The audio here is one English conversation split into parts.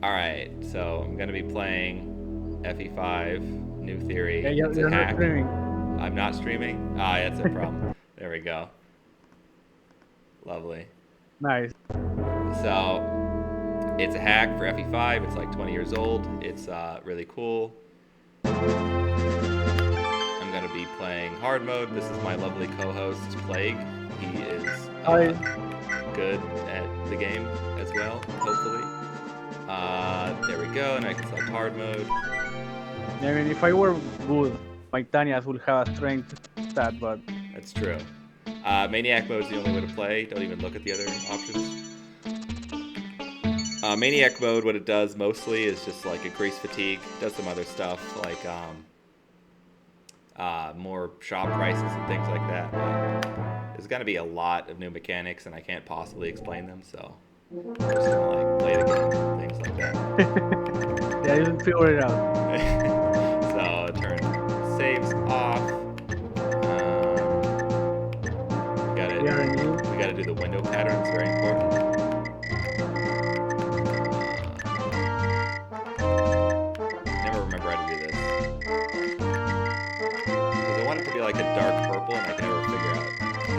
Alright, so I'm going to be playing FE5, New Theory. Yeah, It's a you're not hack. streaming. I'm not streaming? That's a problem. There we go. Lovely. Nice. So, it's a hack for FE5. It's like 20 years old. It's really cool. I'm going to be playing hard mode. This is my lovely co-host, Plague. He is Hi. good at the game as well, hopefully. There we go, and I can select hard mode. I mean, if I were good, my Tanyas would have a strength stat, but That's true. Maniac mode is the only way to play. Don't even look at the other options. Maniac mode, what it does mostly is just like increase fatigue. It does some other stuff like more shop prices and things like that. But there's going to be a lot of new mechanics, and I can't possibly explain them, so I'm just gonna like play the game, things like that. yeah, you can figure it out. So turn saves off. We gotta do the window pattern. It's very important. Never remember how to do this because I want it to be like a dark purple, and I can never figure out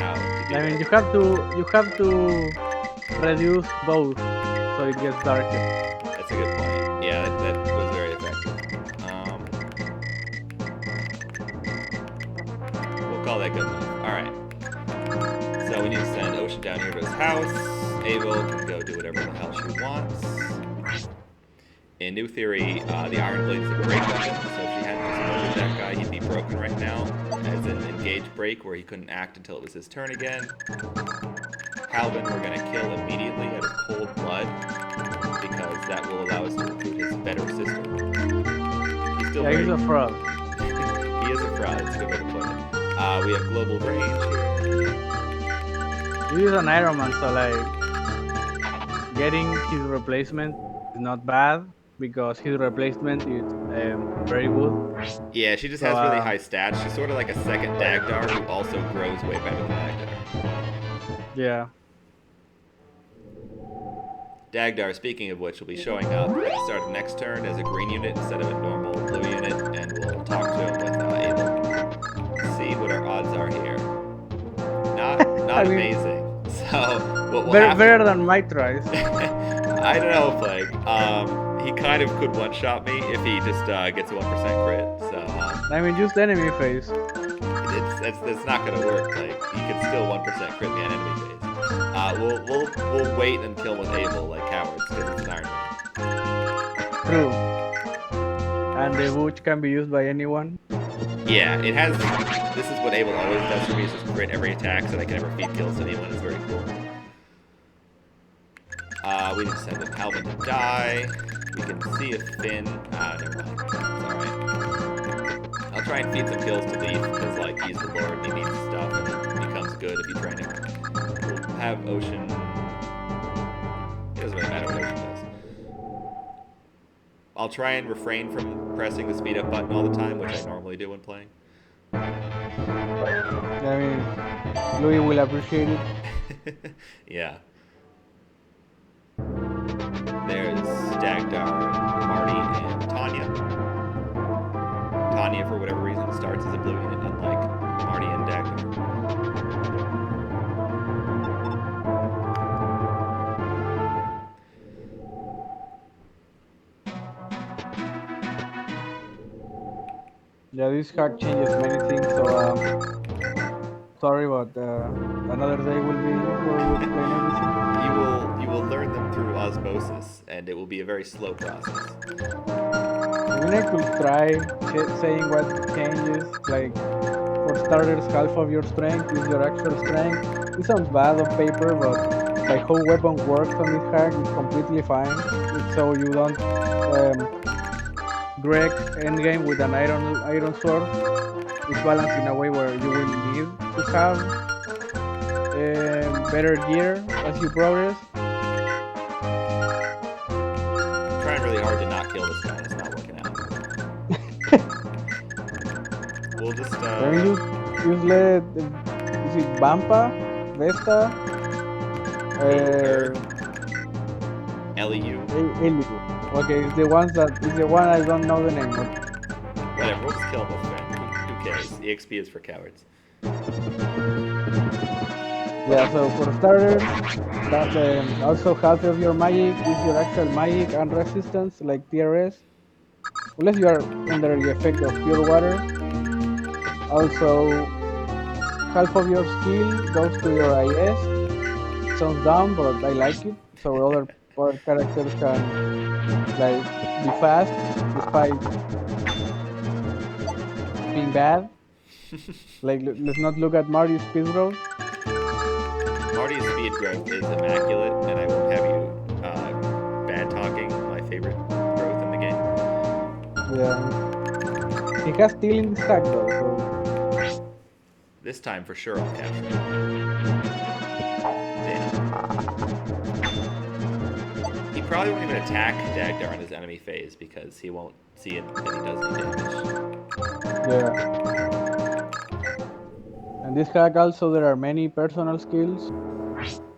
how to do I mean, it. you have to reduce both so it gets darker. That's a good point. Yeah, that was very effective. We'll call that good enough. All right. So we need to send Ocean down here to his house. Abel can go do whatever the hell she wants. In New Theory, the Iron Blade's a break weapon, so if she hadn't just murdered that guy, he'd be broken right now, as an engage break where he couldn't act until it was his turn again. Calvin we're going to kill immediately out of cold blood, because that will allow us to recruit his better sister. He's still He's a fraud. He is a fraud, it's a good way to put it. We have global range here. You use an Ironman, so like getting his replacement is not bad because his replacement is very good. Yeah, she just has really high stats. She's sort of like a second Dagdar who also grows way better than Dagdar. Yeah. Dagdar, speaking of which, will be showing up at the start of next turn as a green unit instead of a normal blue unit, and we'll talk to him with Abel. See what our odds are here. Not amazing. So what will happen? Better than my tries. I don't know, Plague. He kind of could one-shot me if he just gets a 1% crit. So I mean, just enemy phase. That's not gonna work. Like he can still 1% crit me on enemy phase. We'll wait and kill with Abel like cowards because it's an Ironman. True. And the Butch can be used by anyone. Yeah, it has. This is what Abel always does for me: is just crit every attack, so that I can never feed kills to anyone. It's very cool. We need to send in Calvin to die. We can see if Finn. Never mind. It's alright. I'll try and feed some kills to Leaf because, like, he's the Lord and he needs stuff, and it becomes good if you train him. We'll have Ocean. It doesn't really matter what Ocean does. I'll try and refrain from pressing the speed up button all the time, which I normally do when playing. I mean, Louis will appreciate it. Yeah. There's Dagdar, Marty, and Tanya. Tanya, for whatever reason, starts as a blue unit, unlike Marty and Dagdar. Yeah, this hack changes many things, so sorry, but another day will be where we explain everything. You will learn them through osmosis, and it will be a very slow process. We need to try saying what changes, like, for starters, half of your strength is your actual strength. It sounds bad on paper, but like how weapon works on this hack is completely fine. So you don't Greg endgame with an iron sword. It's balanced in a way where you will need to have better gear as you progress. I'm trying really hard to not kill this guy. It's not working out. We'll just. Can you let is it Vampa, Vesta, L-E-U. Eliu. Okay, it's the one I don't know the name of. Whatever, we'll just kill them with friend. Who cares? EXP is for cowards. Yeah, so for starters, also half of your magic is your actual magic and resistance, like TRS, unless you are under the effect of pure water. Also, half of your skill goes to your IS. Sounds dumb, but I like it. So other characters can like be fast despite being bad. Like let's not look at Mario's speed growth. Marty's speed growth is immaculate, and I won't have you bad talking my favorite growth in the game. Yeah, he has steel in his hack though, so This time for sure I'll capture him. Damn. He probably won't even attack Dagdar on his enemy phase because he won't see it that he does any damage. yeah. And this hack also there are many personal skills.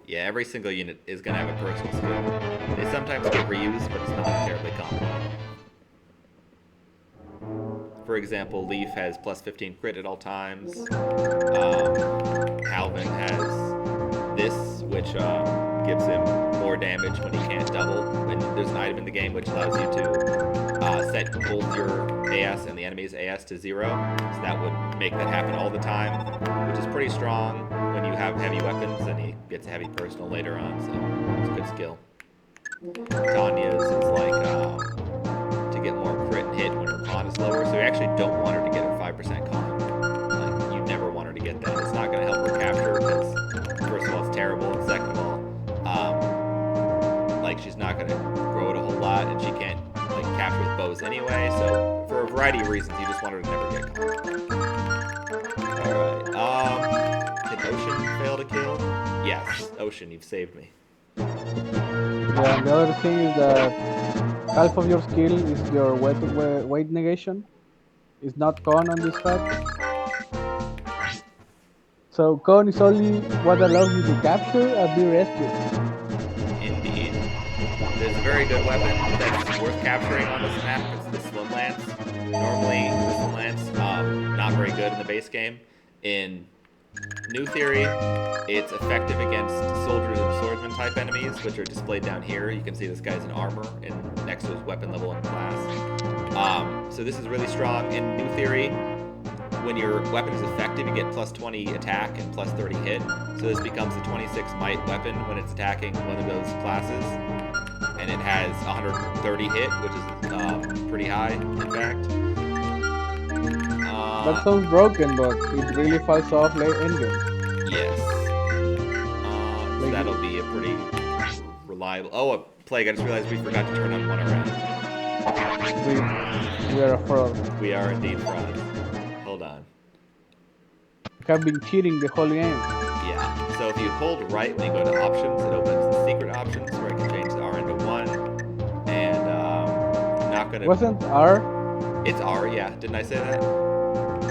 Yeah, every single unit is going to have a personal skill. They sometimes get reused, but it's not terribly common. For example, Leaf has plus 15 crit at all times. Halvin has this, which gives him more damage when he can't double. And there's an item in the game which allows you to set both your AS and the enemy's AS to 0. So that would make that happen all the time, which is pretty strong when you have heavy weapons, and he gets a heavy personal later on, so it's a good skill. Tanya's is like to get more crit and hit when her con is lower, so you actually don't want her to get her 5% con. Like, you never want her to get that. It's not going to help her capture because, first of all, it's terrible, and second of all, like, she's not going to grow it a whole lot, and she can't like capture with bows anyway, so for a variety of reasons, you just want her to never get con. Alright, did Ocean fail to kill? Yes, Ocean, you've saved me. Yeah, and the other thing is that half of your skill is your weight negation. It's not con on this hack. So con is only what allows you to capture and be rescued. Indeed. There's a very good weapon that's worth capturing on this map. It's the Swim Lance. Normally, the Swim Lance, not very good in the base game. In New Theory, it's effective against soldiers and swordsman type enemies, which are displayed down here. You can see this guy's in armor and next to his weapon level and class. So this is really strong. In New Theory, when your weapon is effective, you get plus 20 attack and plus 30 hit. So this becomes a 26 might weapon when it's attacking one of those classes. And it has 130 hit, which is pretty high, in fact. That sounds broken, but it really falls off late endgame. Yes. So that'll be a pretty reliable... Oh, a Plague, I just realized we forgot to turn on one around. We are a fraud. We are indeed frauds. Hold on. Have been cheating the whole game. Yeah. So if you hold right when you go to options, it opens the secret options where I can change the R into 1. And I'm not going to... Wasn't R? It's R, yeah. Didn't I say that?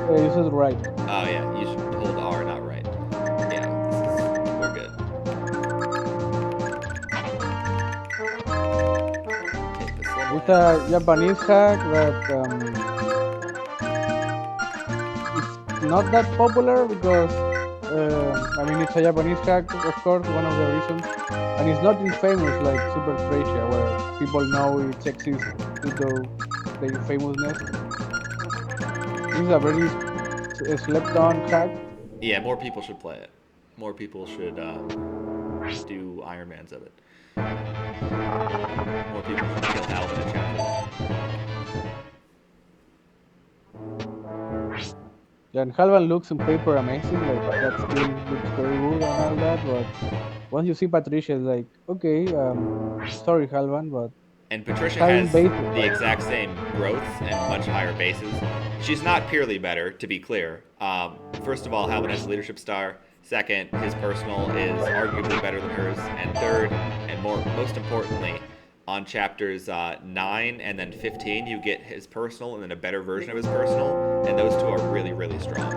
You said right. Oh, yeah. You should hold R, not right. Yeah, we're good. Take this one. It's a Japanese hack that it's not that popular because I mean it's a Japanese hack, of course, one of the reasons, and it's not infamous like Super Thracia, where people know it exists due to the famousness. This is a very slept-on hack. Yeah, more people should play it. More people should do Ironmans of it. More people should kill Halvin and chapter 1. Yeah, and Halvan looks on paper amazing, like that skill looks very good and all that, but once you see Patricia, it's like, okay, sorry Halvan, but And Patricia Having has bases, the right? exact same growth and much higher bases. She's not purely better, to be clear. First of all, Halvin has a leadership star. Second, his personal is arguably better than hers. And third, and most importantly, on chapters 9 and then 15, you get his personal and then a better version of his personal. And those two are really, really strong.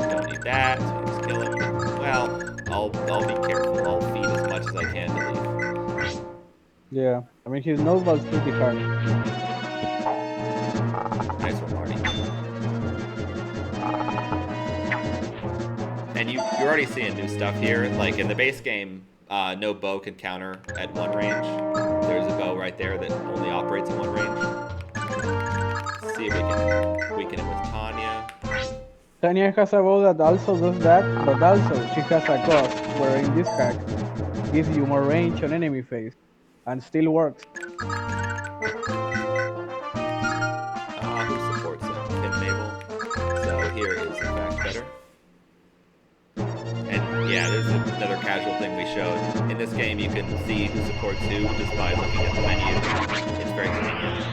Don't need that, so I'll just kill him. Well, I'll be careful. I'll feed as much as Yeah, I mean his noteball's pretty hard. Nice one, Marty. And you're already seeing new stuff here. Like in the base game, no bow can counter at one range. There's a bow right there that only operates in one range. Let's see if we can weaken it with Tanya. Tanya has a bow that also does that, but also she has a cost where in this hack gives you more range on enemy face and still works. Who supports him? Pin Naval. So here is in fact better. And yeah, there's another casual thing we showed. In this game, you can see who supports who just by looking at the menu. It's very convenient.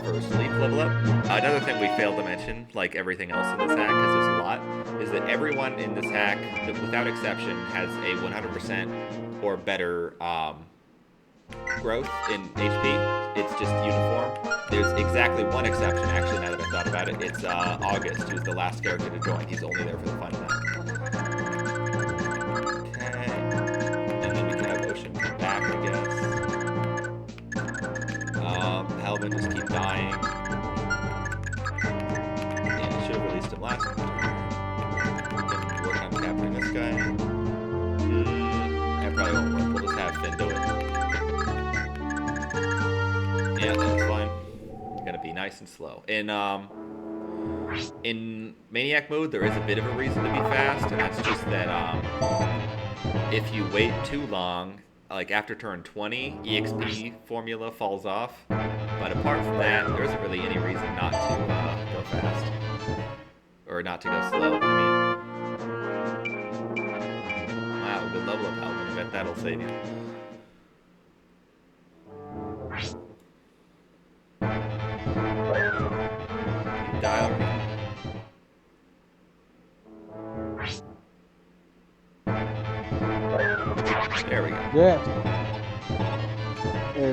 First leaf level up. Another thing we failed to mention, like everything else in this hack, because there's a lot, is that everyone in this hack, without exception, has a 100% or better growth in HP. It's just uniform. There's exactly one exception, actually, now that I thought about it. It's August, who's the last character to join. He's only there for the fun of that. Okay. And then we can have Ocean come back, I guess. Helvin just keep dying. Yeah, I should have released him last time. Can work on capturing this guy. That probably won't work. We'll just have Finn do it. Yeah, that's fine. Gonna be nice and slow. In Maniac mode, there is a bit of a reason to be fast, and that's just that if you wait too long, like after turn 20, EXP formula falls off. But apart from that, there isn't really any reason not to go fast. Or not to go slow, I mean. Wow, good level up, Halvin. I bet that'll save you. Dial. There we go. Yeah.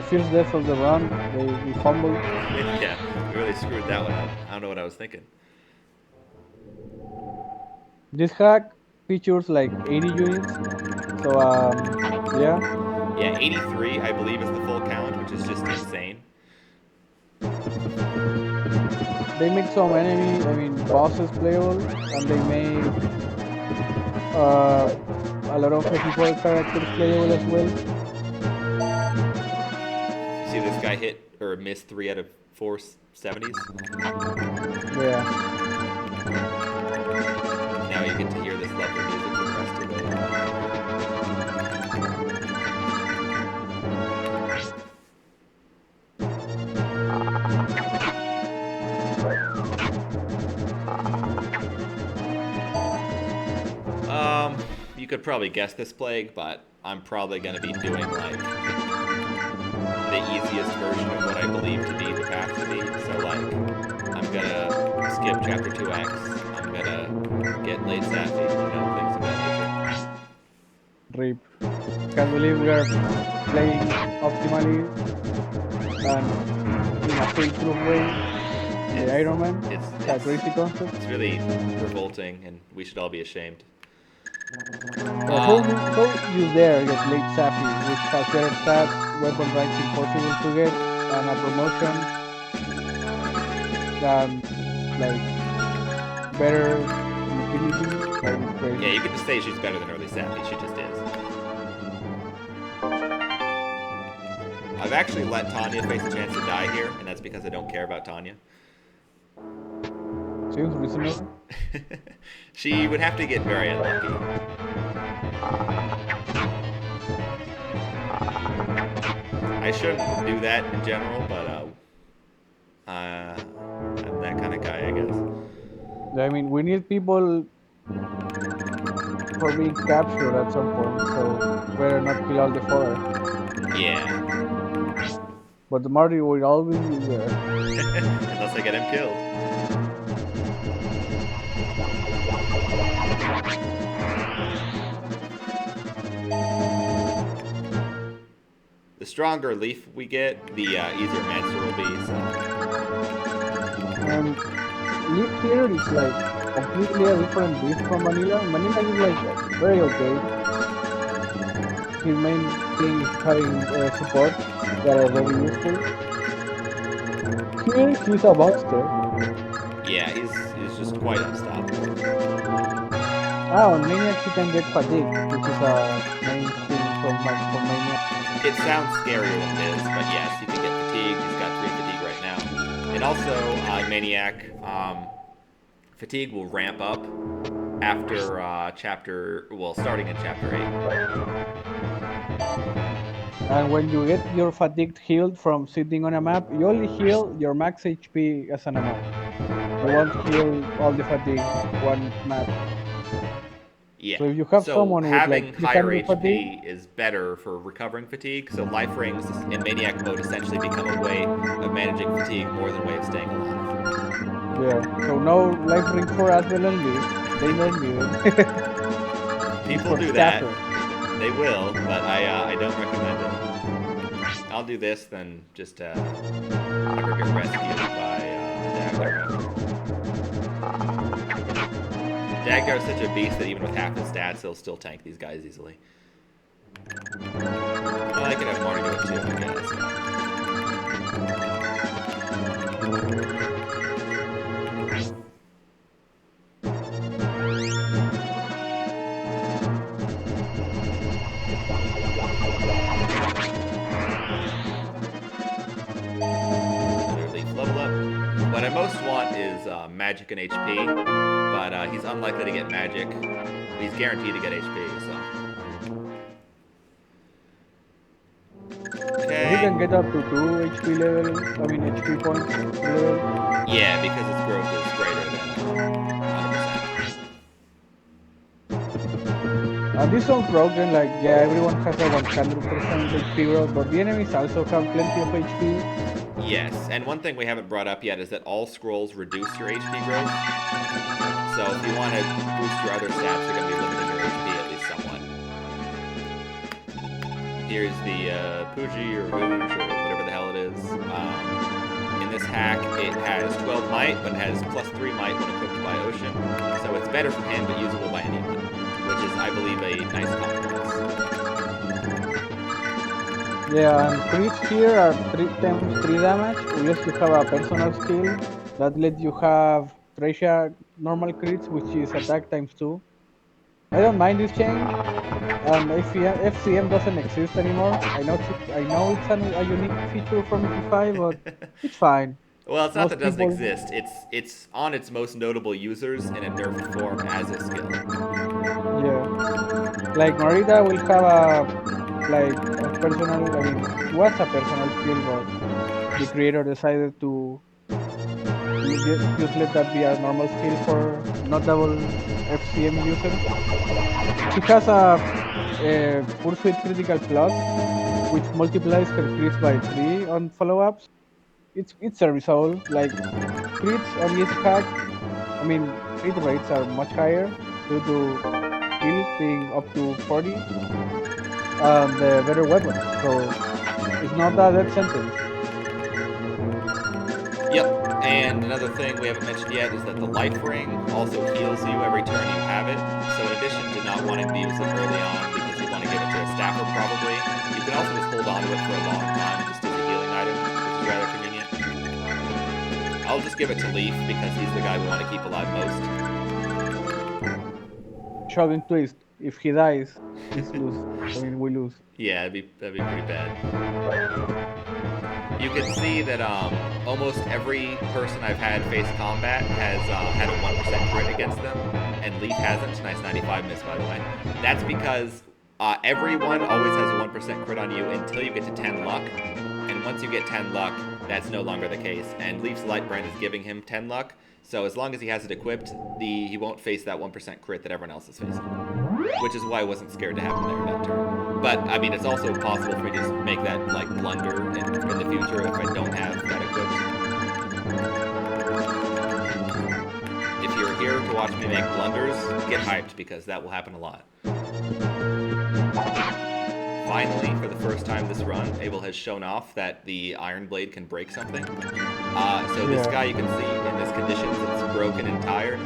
First death of the run, we fumbled. Yeah, we really screwed that one up. I don't know what I was thinking. This hack features like 80 units, so yeah. Yeah, 83 I believe is the full count, which is just insane. They make some bosses playable, and they make a lot of technical characters playable as well. You see this guy hit or miss 3 out of 4 70s? Yeah. Now you get to hear this lovely music for the rest of the you could probably guess this plague, but I'm probably going to be doing like the easiest version of what I believe to be the path to be. So like, I'm gonna skip chapter 2x. I'm gonna get late Sappy, things of that nature. RIP. Can't believe we are playing optimally and in a foolproof way. The Ironman. It's a crazy concept. It's really revolting, and we should all be ashamed. How you dare get late Sappy, which has better stats, weapon ranks impossible to get, and a promotion than like better utility? Yeah, you could just say she's better than early Sappy. She just is. I've actually let Tanya face a chance to die here, and that's because I don't care about Tanya. Seems reasonable. She would have to get very unlucky. I shouldn't do that in general, but I'm that kind of guy, I guess. I mean, we need people for being captured at some point, so better not kill all the fodder. Yeah. But the Marty will always be there. Unless I get him killed. The stronger leaf we get, the easier Mancer will be. So. Leaf here is like completely a different beast from Vanilla. Vanilla is like very okay. his main thing is having support that are very useful. Here he's a monster. Yeah, he's just quite unstoppable. Ah, on Maniac he can get fatigue, which is a main thing for Maniac. It sounds scarier than it is, but yes, he can get fatigue. He's got 3 fatigue right now. And also, Maniac, fatigue will ramp up after starting in chapter 8. And when you get your fatigue healed from sitting on a map, you only heal your max HP as on a map. You won't heal all the fatigue one map. Yeah. So if you have So someone with having like higher 300 fatigue, HP is better for recovering fatigue. So life rings in Maniac mode essentially become a way of managing fatigue more than a way of staying alive. yeah. So no life ring for Advil and Lee. They don't need it. People For do that. Staffer. They will, but I don't recommend it. I'll do this, then just never get rescued by Dagdar. Dagdar is such a beast that even with half his stats, he'll still tank these guys easily. Well, I could have Marty do it too, I guess. Level up. What I most want is magic and HP, but he's unlikely to get magic. He's guaranteed to get HP, so. Okay. He can get up to 2 HP level, HP points level. Yeah, because his growth is greater than 100%. And this sounds broken, like, yeah, everyone has a 100% HP growth, but the enemies also have plenty of HP. Yes, and one thing we haven't brought up yet is that all scrolls reduce your HP growth. So if you want to boost your other stats, you're going to be limiting your HP at least somewhat. Here's the Pooji or Rouge or whatever the hell it is. In this hack, it has 12 might, but it has plus 3 might when equipped by Ocean. So it's better for him, but usable by anyone, which is, I believe, a nice compromise. Yeah, and crits here are 3 times 3 damage, unless you have a personal skill that lets you have Thracia normal crits, which is attack times 2. I don't mind this change. FCM doesn't exist anymore. I know it's a unique feature from 5, but it's fine. Well, it's not that it doesn't people- exist. It's on its most notable users in a nerfed form as a skill. Yeah, like Marita will have a personal. It was a personal skill, but the creator decided to just let that be a normal skill for notable FCM users. She has a Pursuit Critical Plus, which multiplies her crits by 3 on follow-ups. It's serviceable. Like crits on this hack, crit rates are much higher due to kill being up to 40 and the better weapon. So it's not a death sentence. Yep. And another thing we haven't mentioned yet is that the life ring also heals you every turn you have it. So in addition to not wanting to use it early on because you want to give it to a staffer probably, you can also just hold on to it for a long time just as a healing item, which is rather convenient. I'll just give it to Leaf because he's the guy we want to keep alive most. Shocking twist. If he dies, we lose. Yeah, that'd be pretty bad. You can see that almost every person I've had face combat has had a 1% crit against them, and Leaf hasn't. Nice 95 miss, by the way. That's because everyone always has a 1% crit on you until you get to 10 luck, and once you get 10 luck, that's no longer the case, and Leaf's Light Brand is giving him 10 luck, so as long as he has it equipped, he won't face that 1% crit that everyone else is facing. Which is why I wasn't scared to have him there that turn. But, it's also possible for me to just make that, blunder in the future if I don't have that equipped. If you're here to watch me make blunders, get hyped, because that will happen a lot. Finally, for the first time this run, Abel has shown off that the Iron Blade can break something. This guy, you can see in this conditions, it's broken and tired.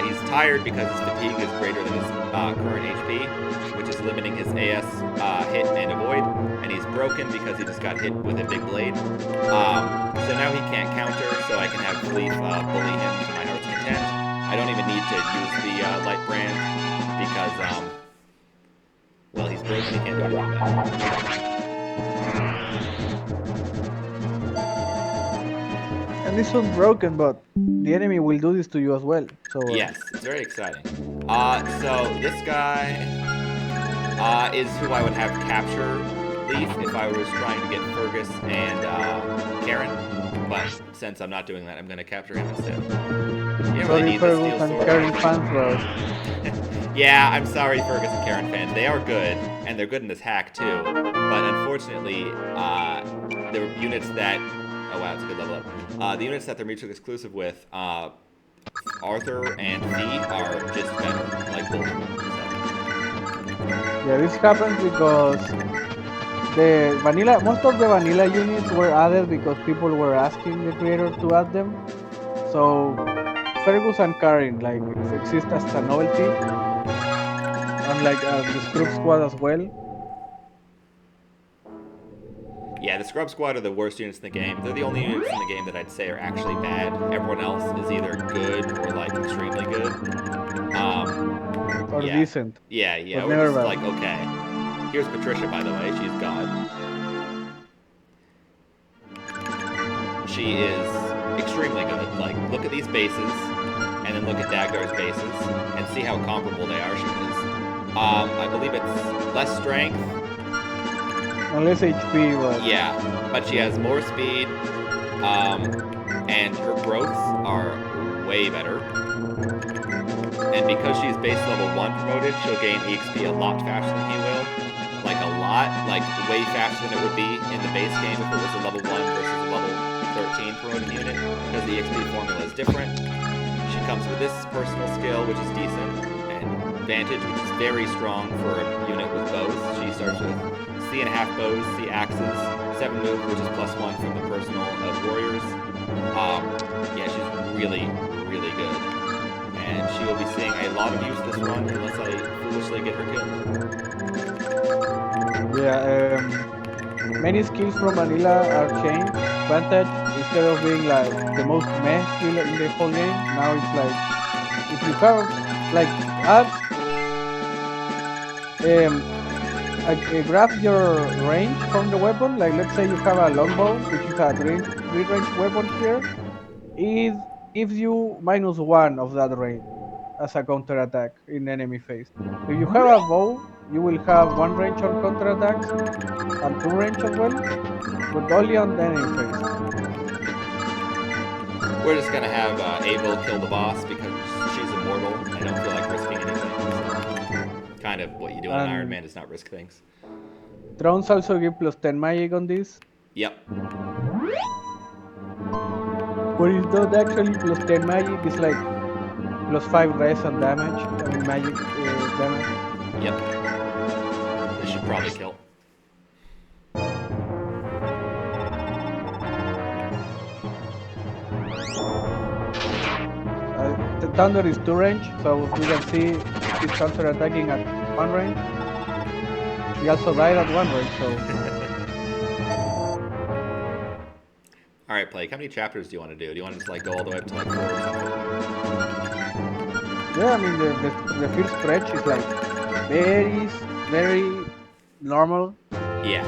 He's tired because his fatigue is greater than his current HP, which is limiting his AS hit and avoid, and he's broken because he just got hit with a big blade. So now he can't counter, so I can have Leaf bully him to my heart's content. I don't even need to use the Light Brand because, well, he's broken, he can't do anything about it. And this one's broken, but the enemy will do this to you as well. So yes, it's very exciting. So this guy is who I would have capture Leaf if I was trying to get Fergus and Karen. But since I'm not doing that, I'm going to capture him instead. You don't really need the Fergus steel and sword. Karen fans, bro. Yeah, I'm sorry, Fergus and Karen fans. They are good, and they're good in this hack too. But unfortunately, there were units that... Oh wow, it's a good level up. The units that they're mutually exclusive with, Arthur and Fee are just better, like both of them. So. Yeah, this happens because most of the vanilla units were added because people were asking the creator to add them. So Fergus and Karen like exist as a novelty, unlike the Scrub Squad as well. Yeah, the Scrub Squad are the worst units in the game. They're the only units in the game that I'd say are actually bad. Everyone else is either good or like extremely good. Or yeah. decent. Yeah, But we're never just bad. like, okay. Here's Patricia, by the way. She's God. She is extremely good. Like, look at these bases, and then look at Dagdar's bases, and see how comparable they are. She is. I believe it's less strength. Unless HP, but... Yeah, but she has more speed, and her growths are way better. And because she's base level 1 promoted, she'll gain EXP a lot faster than he will. Like a lot, like way faster than it would be in the base game if it was a level 1 versus a level 13 promoted unit, because the EXP formula is different. She comes with this personal skill, which is decent, and Vantage, which is very strong for a unit with bows. She starts with C&5 bows, C axes, 7 move, which is +1 from the personal of warriors. Yeah, she's really, really good. And she will be seeing a lot of use this run unless I foolishly get her killed. Yeah, many skills from vanilla are changed. Vantage, instead of being like the most meh skill in the whole game, now it's like, if you have like add grab your range from the weapon, like let's say you have a longbow, which is a mid-range weapon here, it gives you -1 of that range as a counter attack in enemy phase. If you have a bow, you will have 1 range on counter attacks and 2 range as well, but only on the enemy phase. We're just gonna have Abel kill the boss because she's immortal. I don't feel like risking anything. So kind of what you do in Iron Man is not risk things. Drones also give +10 magic on this. Yep. But it's not actually +10 magic, it's like +5 res and damage, I mean magic damage. Yep. This should probably kill. The Thunder is 2 range, so you can see he's counter attacking at 1 range. He also died at 1 range, so... Alright, Plague, how many chapters do you want to do? Do you want to just like go all the way up to like 4 or something? Yeah, I mean the first stretch is like very normal. Yeah.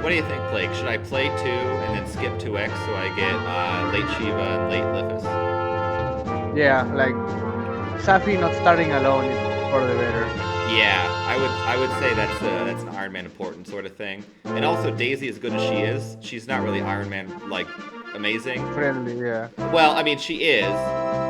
What do you think, Plague? Should I play 2 and then skip 2x so I get late Shiva and late Lithus? Yeah, like Safi not starting alone is for the better. Yeah, I would say that's an Iron Man important sort of thing. And also Daisy, as good as she is, she's not really Iron Man like amazing. Friendly, yeah. Well, I mean she is,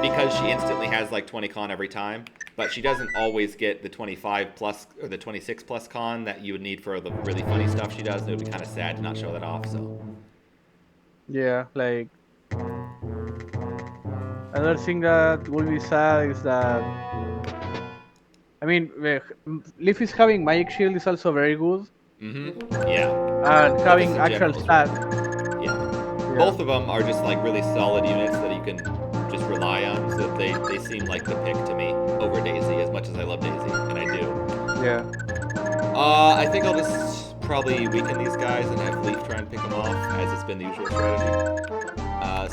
because she instantly has like 20 con every time, but she doesn't always get the 25 plus or the 26 plus con that you would need for the really funny stuff she does. It would be kind of sad to not show that off. So yeah, like another thing that will be sad is that, I mean, Leaf is having magic shield is also very good. Yeah. And having actual stats. Yeah. Both of them are just like really solid units that you can just rely on. So they seem like the pick to me over Daisy, as much as I love Daisy, and I do. Yeah. I think I'll just probably weaken these guys and have Leaf try and pick them off, as it's been the usual strategy.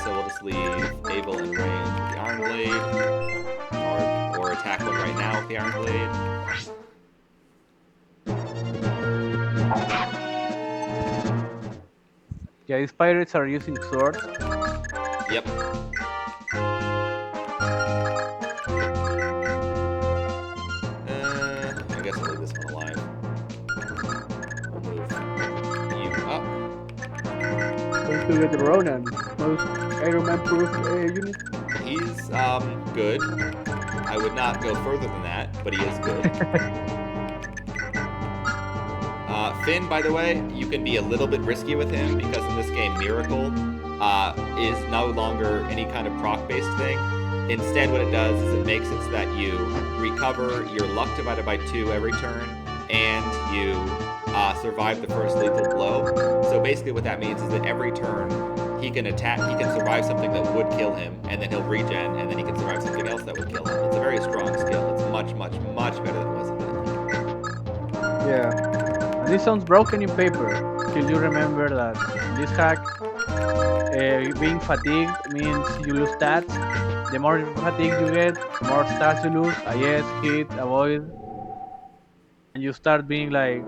So we'll just leave Abel in range with the Iron Blade, or attack them right now with the Iron Blade. Yeah, these pirates are using swords. Yep. I guess I'll leave this one alive. We'll move you up. Going to get Ronan, most Ironman proof unit. He's good. I would not go further than that, but he is good. Finn, by the way, you can be a little bit risky with him because in this game, Miracle is no longer any kind of proc-based thing. Instead, what it does is it makes it so that you recover your luck divided by 2 every turn, and you survive the first lethal blow. So basically what that means is that every turn he can survive something that would kill him, and then he'll regen, and then he can survive something else that would kill him. It's a very strong skill. It's much, much, much better than it was in the game. Yeah. And this sounds broken in paper, till you remember that this hack, being fatigued means you lose stats. The more fatigue you get, the more stats you lose. Yes, hit, avoid. And you start being like,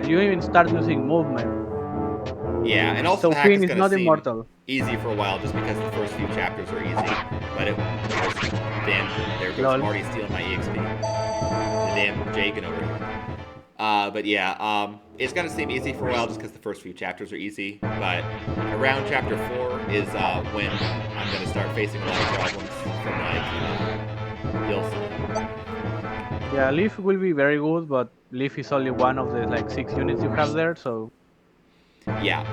you even start losing movement. Yeah, and also So the hack Finn is is going to not seem immortal. easy for a while just because the first few chapters are easy. But damn, there goes Lol. Marty stealing my EXP. The damn Jagan over here. But yeah, it's going to seem easy for a while just because the first few chapters are easy. But around chapter 4 is when I'm going to start facing a lot of problems from like Gilson. Yeah, Leaf will be very good, but Leaf is only one of the like 6 units you have there, so Yeah.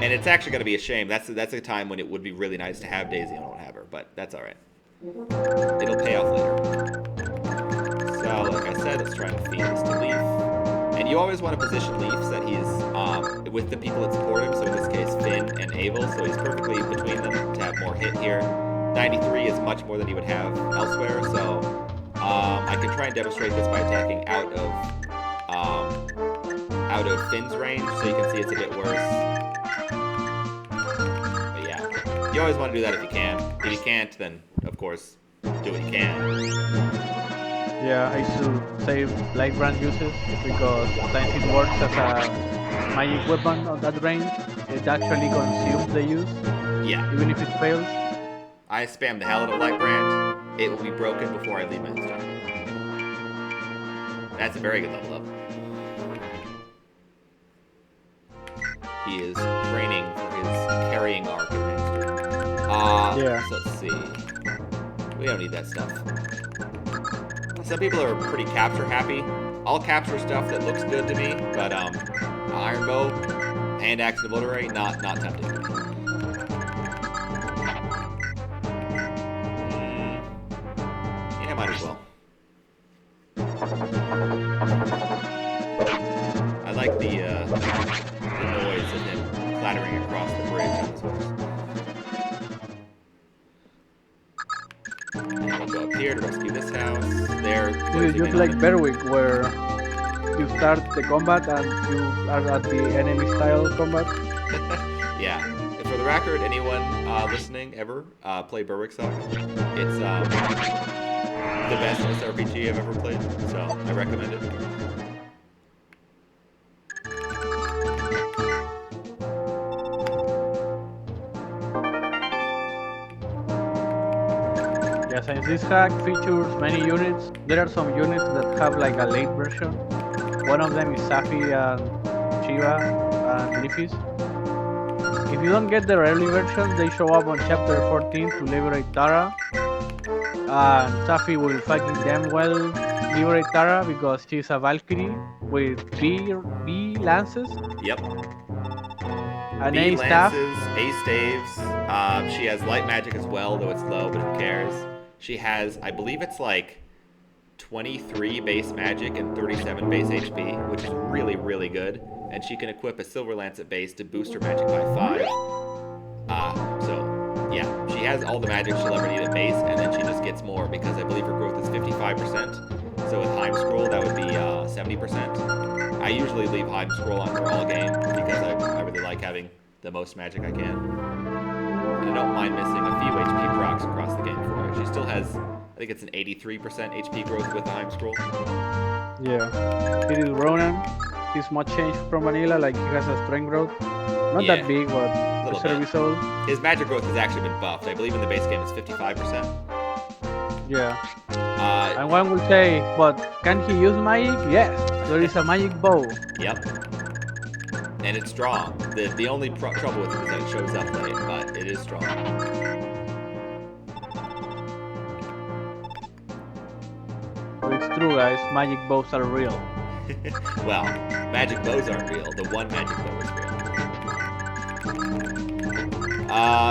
And it's actually going to be a shame. That's a time when it would be really nice to have Daisy and I don't have her, but that's all right. It'll pay off later. So, like I said, let's try and feed this to Leaf. And you always want to position Leaf so that he's with the people that support him, so in this case Finn and Abel, so he's perfectly between them to have more hit here. 93 is much more than he would have elsewhere, so I can try and demonstrate this by attacking out of Finn's range, so you can see it's a bit worse. But yeah, you always want to do that if you can. If you can't, then of course do what you can. yeah, I should save light brand uses because sometimes it works as a magic weapon on that range. It actually consumes the use, Yeah, even if it fails. I spam the hell out of Light Brand. It will be broken before I leave my start. That's a very good level up. He is training for his carrying arc in Master. Yeah. So let's see. We don't need that stuff. Some people are pretty capture happy. I'll capture stuff that looks good to me, but Iron Bow, Hand Axe, and Obliterate, not tempting. Yeah, might as well. I like the noise of him clattering across the bridge on his horse. And we'll go up here to rescue this house. There. This is just like Berwick, where you start the combat and you are at the enemy style combat. Yeah. And for the record, anyone listening ever play Berwick Saga? It's the best SRPG I've ever played, so I recommend it. Yeah, since this hack features many units, there are some units that have like a late version. One of them is Safi and Shiva and Leafys. If you don't get the early versions, they show up on chapter 14 to liberate Tara. And Safi will fucking damn well liberate Tara because she's a Valkyrie with B lances Yep. and B A staff. lances, A staves. She has light magic as well, though it's low, but who cares? She has, I believe it's like 23 base magic and 37 base HP, which is really, really good. And she can equip a silver lance at base to boost her magic by 5. So, yeah, she has all the magic she'll ever need at base, and then she just gets more because I believe her growth is 55%. So with Heim Scroll, that would be 70%. I usually leave Heim Scroll on her all game because I really like having the most magic I can. And I don't mind missing a few HP procs across the game for her. She still has, I think it's an 83% HP growth with the Heim Scroll. Yeah. It is Ronan. He's much changed from vanilla, like he has a strength growth. Not Yeah, that big, but a little bit. serviceable. His magic growth has actually been buffed. I believe in the base game it's 55%. Yeah. Uh, And one will say, but can he use magic? Yes. There is a magic bow. Yep. And it's strong. The only trouble with it is that it shows up late, but it is strong. It's true, guys. Magic bows are real. Well, magic bows aren't real. The one magic bow is real.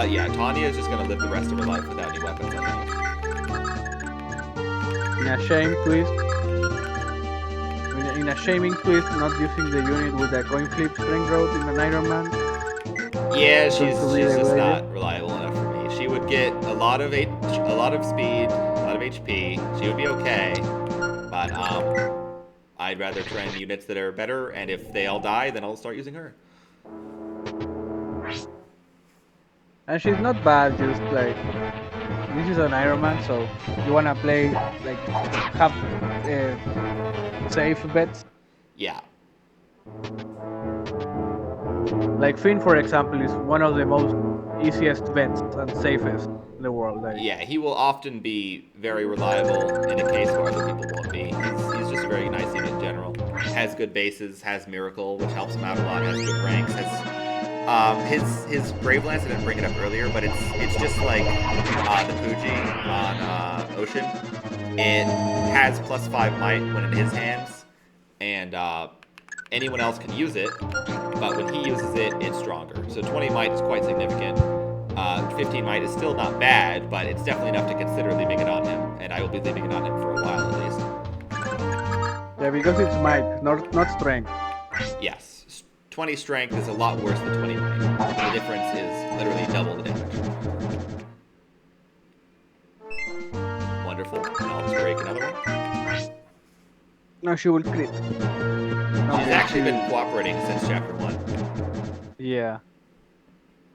Yeah, Tanya is just gonna live the rest of her life without any weapons, I think. In a shame twist. In a shaming twist, not using the unit with a coin flip strength growth in an Ironman. Yeah, she's just not reliable enough for me. She would get a lot of speed, a lot of HP. She would be okay, but I'd rather train units that are better, and if they all die, then I'll start using her. And she's not bad, just like this is an Ironman, so you wanna play like have safe bets. Yeah. Like Finn, for example, is one of the most easiest bets and safest in the world. Like, Yeah, he will often be very reliable in a case where other people won't be. He's just a very nice unit in general. Has good bases, has Miracle, which helps him out a lot, has good ranks, has his Brave Lance, I didn't bring it up earlier, but it's just like the Fuji on Ocean. It has +5 might when in his hands, and anyone else can use it, but when he uses it, it's stronger. So 20 might is quite significant. 15 might is still not bad, but it's definitely enough to consider leaving it on him, and I will be leaving it on him for a while at least. yeah, because it's might, not strength. Yes. 20 strength is a lot worse than 20 might. The difference is literally double the damage. Wonderful. And I'll just break another one. No, she will crit. She's actually been cooperating since chapter 1. Yeah.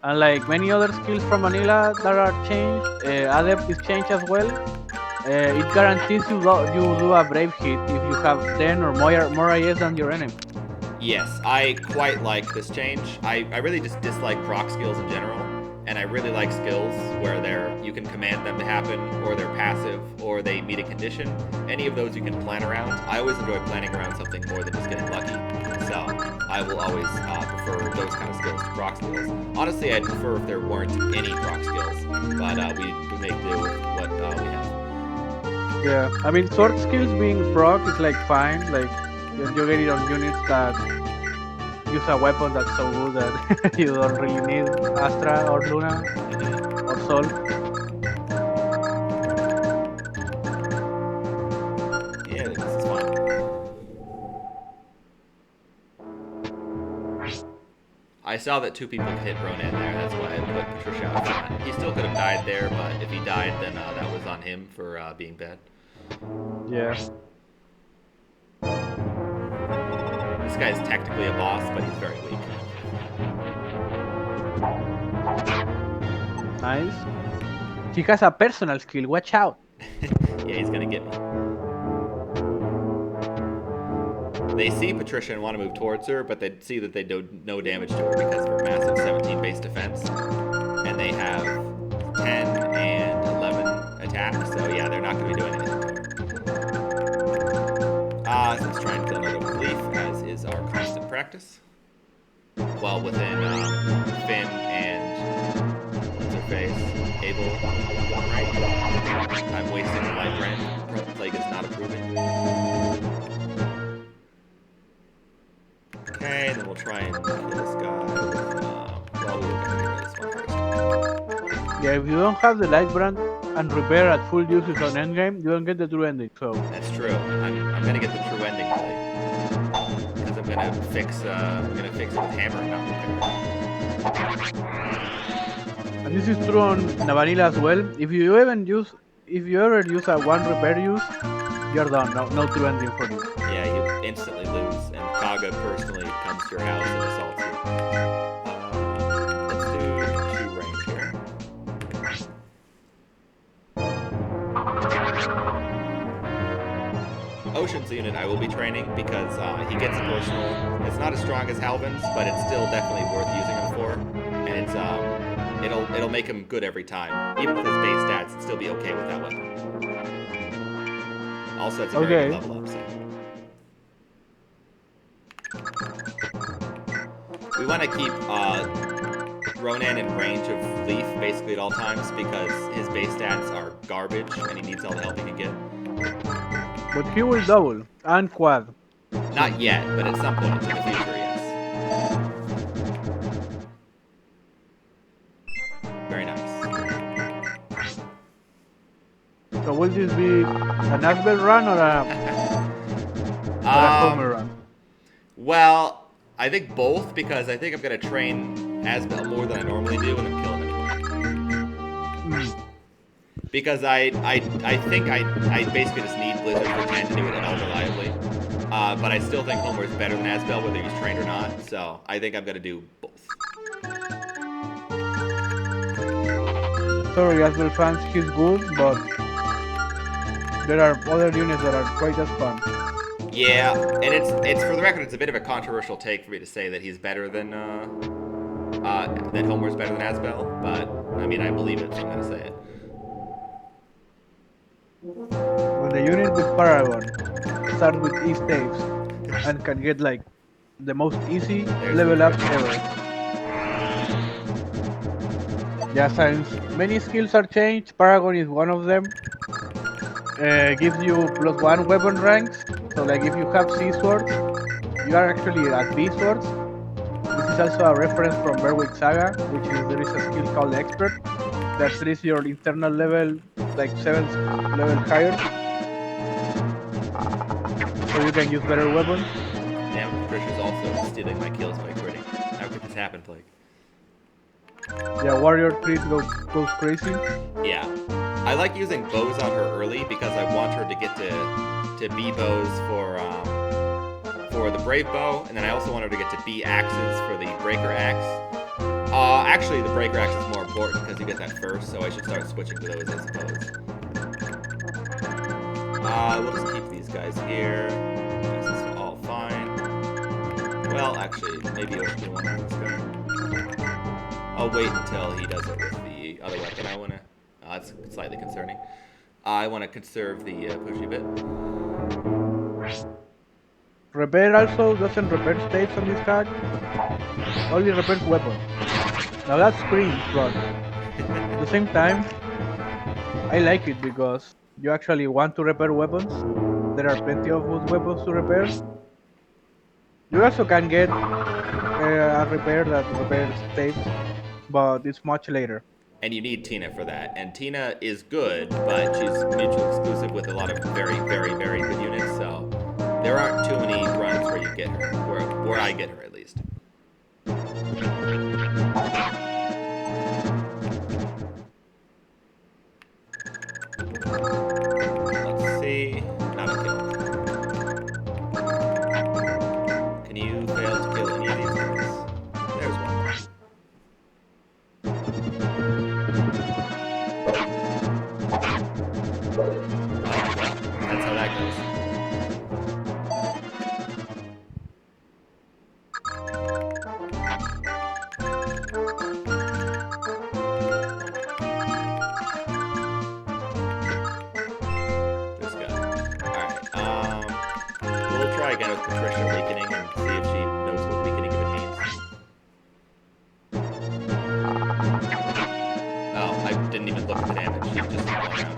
And like many other skills from vanilla that are changed, Adept is changed as well. It guarantees you do a brave hit if you have 10 or more IS than your enemy. Yes, I quite like this change. I really just dislike proc skills in general, and I really like skills where you can command them to happen, or they're passive, or they meet a condition. Any of those you can plan around. I always enjoy planning around something more than just getting lucky, so I will always prefer those kind of skills to proc skills. Honestly, I'd prefer if there weren't any proc skills, but we make do with what we have. Yeah, I mean, sword skills being proc is like fine, like you get it on units that use a weapon that's so good that you don't really need Astra or Luna or Sol. Yeah, this is fun. I saw that 2 people hit Ronan there, that's why I put Patricia out front. He still could have died there, but if he died, then that was on him for being bad. Yeah. This guy is technically a boss, but he's very weak. Nice. He has a personal skill, watch out. Yeah, he's gonna get me. They see Patricia and want to move towards her, but they see that they do no damage to her because of her massive 17 base defense. And they have 10 and 11 attacks, so yeah, they're not going to be doing anything to her. So let's try and kill another with Leaf, as is our constant practice. Well, within Finn and what's her face? Abel, right? I'm wasting the light brand. Plague is not approving. Okay, then we'll try and kill this guy with, well, we'll get rid of this one first. Yeah, if you don't have the light brand and repair at full usage on endgame, you don't get the true ending, so. That's true. I'm gonna get the true ending play. Because I'm gonna fix it with hammer, not repair. This is true on Navanilla as well. If you ever use a one repair use, you're done. No true ending for you. Yeah, you instantly lose, and Kaga personally comes to your house and assaults you. Let's do 2 range here. Ocean's unit I will be training because he gets a personal. It's not as strong as Halvin's, but it's still definitely worth using him for, and it's it'll make him good every time. Even with his base stats, it'd still be okay with that weapon. Also, it's a very Okay. good level up. So we want to keep Ronan in range of Leaf basically at all times because his base stats are garbage and he needs all the help he can get. But he will double and quad. Not yet, but at some point in the future, yes. Very nice. So will this be an Asbel run or a Homer run? Well, I think both because I think I'm gonna train Asbel more than I normally do and then kill him anyway. Because I think I basically just need Blizzard for 10 to do it at all reliably. But I still think Homer is better than Asbel whether he's trained or not. So I think I'm gonna do both. Sorry, Asbel fans, he's good, but there are other units that are quite as fun. Yeah, and it's for the record, it's a bit of a controversial take for me to say that he's better than that Homer's better than Asbel, but I mean I believe it, so I'm gonna say it. When the unit with Paragon starts with E staves and can get like the most easy level up ever. Yeah, since many skills are changed, Paragon is one of them. Gives you +1 weapon ranks. So like if you have C swords, you are actually at B swords. This is also a reference from Berwick Saga, which is there is a skill called Expert that treats your internal level like 7th level higher. So you can use better weapons. Damn, Trisha's also stealing my kills by critting. How could this happen, Blake? Yeah, warrior crit goes crazy. Yeah. I like using bows on her early because I want her to get to B bows for the brave bow, and then I also want her to get to B axes for the breaker axe. Actually, the breaker axe is more important because you get that first, so I should start switching to those, I suppose. We'll just keep these guys here. This is all fine. Well, actually, maybe Ocean will want this guy. I'll wait until he does it with the other weapon I want to. That's slightly concerning. I want to conserve the pushy bit. Repair also doesn't repair states on this card. Only repairs weapons. Now that screams, but at the same time, I like it because you actually want to repair weapons. There are plenty of good weapons to repair. You also can get a repair that repairs states, but it's much later. And you need Tina for that. And Tina is good, but she's mutual exclusive with a lot of very, very, very good units, so there aren't too many runs where you get her, where I get her at least. Let's see. Not a kill. Can you fail to kill any of these guys? There's one. That's how that goes. This guy. Alright, we'll try again with Patricia Weakening and see if she knows what weakening even means. Oh, I didn't even look at the damage. She just went around.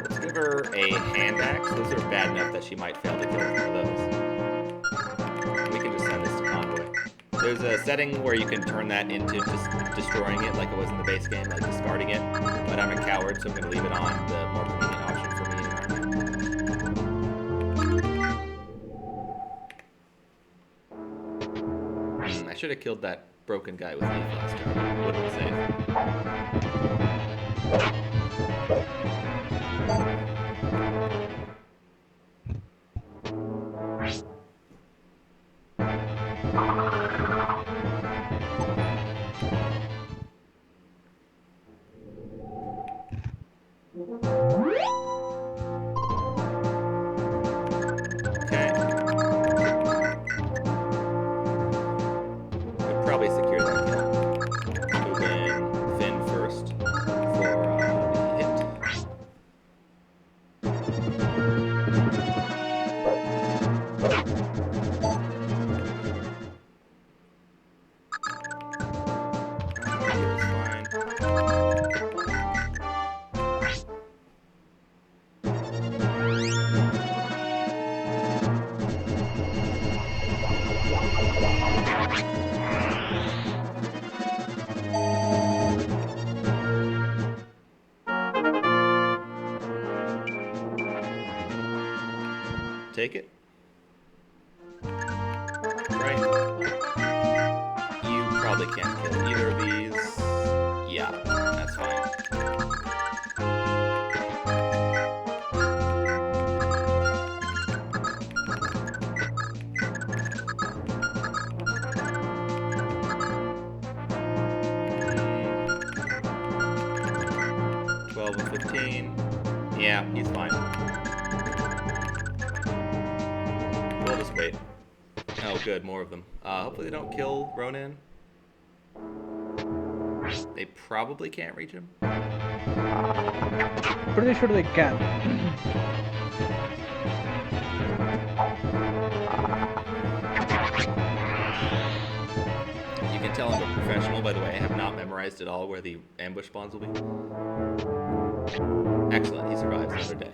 Let's give her a hand axe. Those are bad enough that she might fail to kill one of those. We can just send this to Convoy. There's a setting where you can turn that into just destroying it like it was in the base game, like discarding it. But I'm a coward, so I'm going to leave it on, the more convenient option for me. should have killed that broken guy with leaf last turn. Would have been safe. Okay. Would probably secure that kill. Move in Finn first for the hit. He was fine. Take it. Right. You probably can't kill either of these. Yeah, that's fine. Mm. 12 and 15. Yeah, he's fine. We'll just wait. Oh, good, more of them. Hopefully they don't kill Ronan. They probably can't reach him. Pretty sure they can. You can tell I'm a professional, by the way. I have not memorized at all where the ambush spawns will be. Excellent, he survives another day.